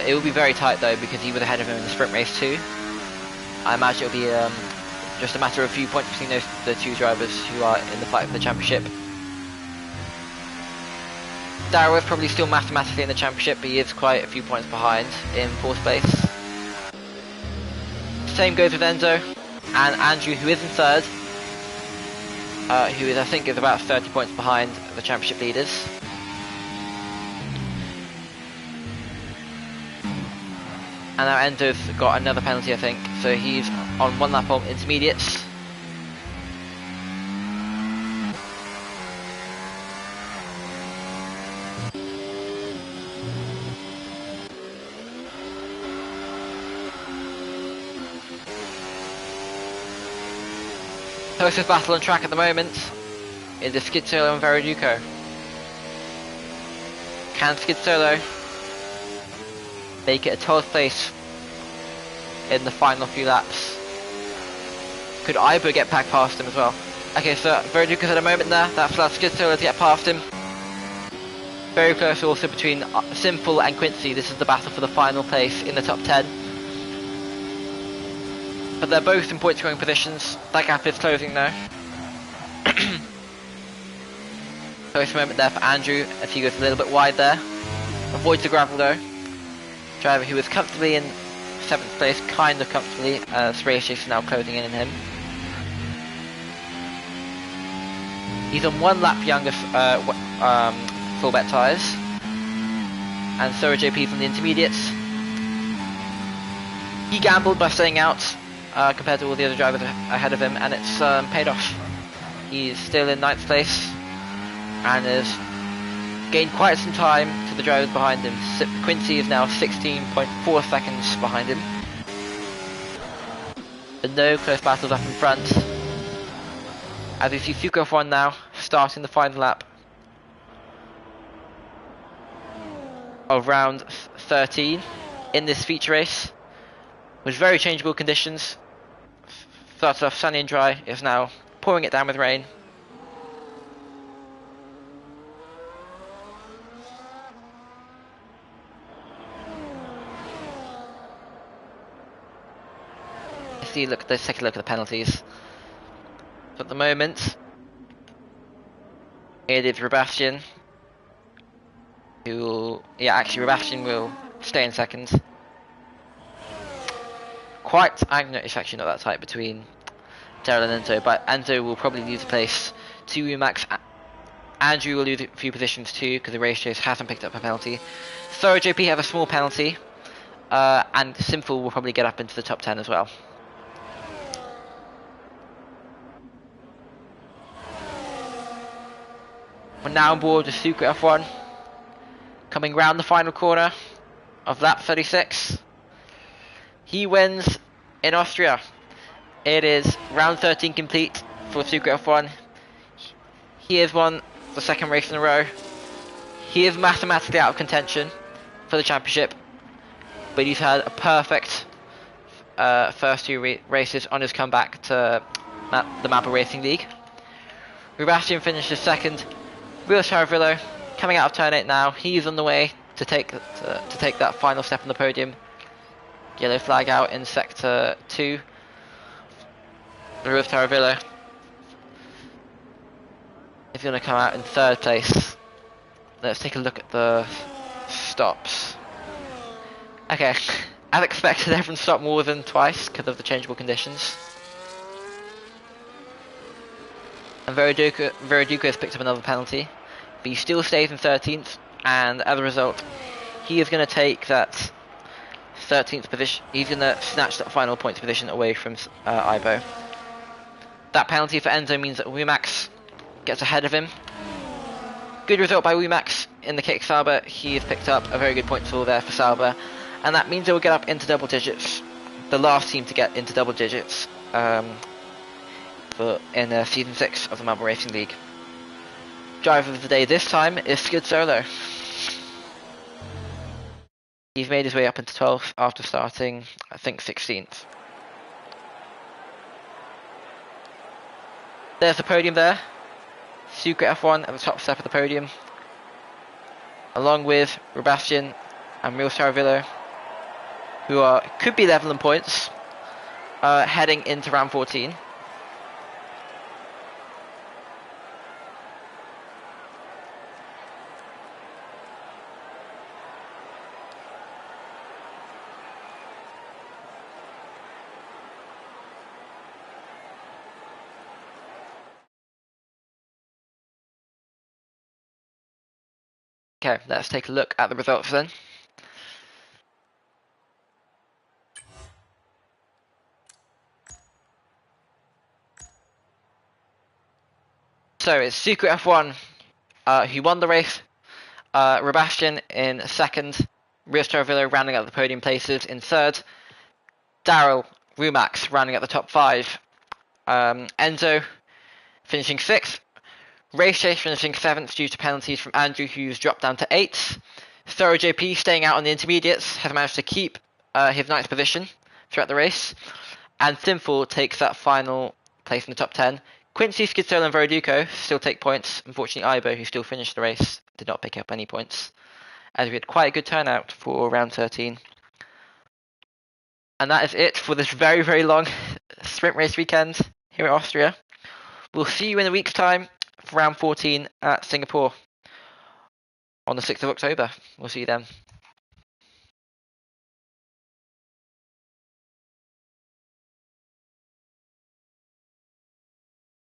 It will be very tight though, because he was ahead of him in the sprint race too. I imagine it will be just a matter of a few points between the two drivers who are in the fight for the championship. Darrow's probably still mathematically in the championship, but he is quite a few points behind in 4th place. Same goes with Enzo and Andrew, who is in 3rd, who is, I think, is about 30 points behind the championship leaders. And now Enzo's got another penalty, I think, so he's on 1 lap on intermediates. Closest battle on track at the moment is the Skid Solo and Veriduco. Can Skid Solo make it a 12th place in the final few laps? Could Ibo get back past him as well? Okay, so Veriduco's at a moment there. That's allowed Skid Solo to get past him. Very close also between Simple and Quincy. This is the battle for the final place in the top 10. But they're both in point scoring positions. That gap is closing now. Close moment there for Andrew as he goes a little bit wide there. Avoids the gravel though. Driver who was comfortably in 7th place, kind of comfortably, as race is now closing in on him. He's on 1 lap younger full wet tyres. And so are JP's on the intermediates. He gambled by staying out compared to all the other drivers ahead of him, and it's paid off. He's still in 9th place and has gained quite some time to the drivers behind him. Quincy is now 16.4 seconds behind him. But no close battles up in front. As we see Suko F1 now starting the final lap of round 13 in this feature race with very changeable conditions. Started off sunny and dry, is now pouring it down with rain. Let's take a look at the penalties. So at the moment, it is Sebastian who will, Sebastian will stay in 2nd. It's actually not that tight between Daryl and Enzo, but Enzo will probably lose a place to Umax. Andrew will lose a few positions too because the race chase hasn't picked up a penalty. So JP have a small penalty, and Simple will probably get up into the top 10 as well. We're now on board with Sucre F1, coming round the final corner of lap 36. He wins in Austria. It is round 13 complete for Sucre F1. He has won the 2nd race in a row. He is mathematically out of contention for the championship, but he's had a perfect first 2 races on his comeback to the Mappa Racing League. Sebastian finishes 2nd. Will Charavillo coming out of turn 8 now. He's on the way to take that final step on the podium. Yellow flag out in sector 2. Will Charavillo is going to come out in 3rd place. Let's take a look at the stops. Okay, as expected, everyone stopped more than twice because of the changeable conditions. And Veriduco has picked up another penalty, but he still stays in 13th, and as a result, he is going to take that 13th position. He's going to snatch that final points position away from Ibo. That penalty for Enzo means that Wumax gets ahead of him. Good result by Wumax in the kick Sauber. He has picked up a very good point total there for Sauber, and that means they will get up into double digits. The last team to get into double digits in season 6 of the Mappa Racing League. Driver of the day this time is Skid Solo. He's made his way up into 12th after starting, I think, 16th. There's the podium there. Sucre F1 at the top step of the podium, along with Sebastian and Real Charavillo, who could be level in points, heading into round 14. Okay, let's take a look at the results then. So it's Secret F1 who won the race. Sebastian in second. Rio Staravillo rounding out the podium places in third. Daryl Rumax rounding out the top 5. Enzo finishing 6th. Race Chase finishing 7th due to penalties from Andrew, who's dropped down to 8th. Thorough JP staying out on the intermediates, has managed to keep his 9th position throughout the race. And Simful takes that final place in the top 10. Quincy, Skidsola and Verduco still take points. Unfortunately, Ibo, who still finished the race, did not pick up any points, as we had quite a good turnout for round 13. And that is it for this very, very long sprint race weekend here in Austria. We'll see you in a week's time for round 14 at Singapore on the 6th of October. We'll see you then.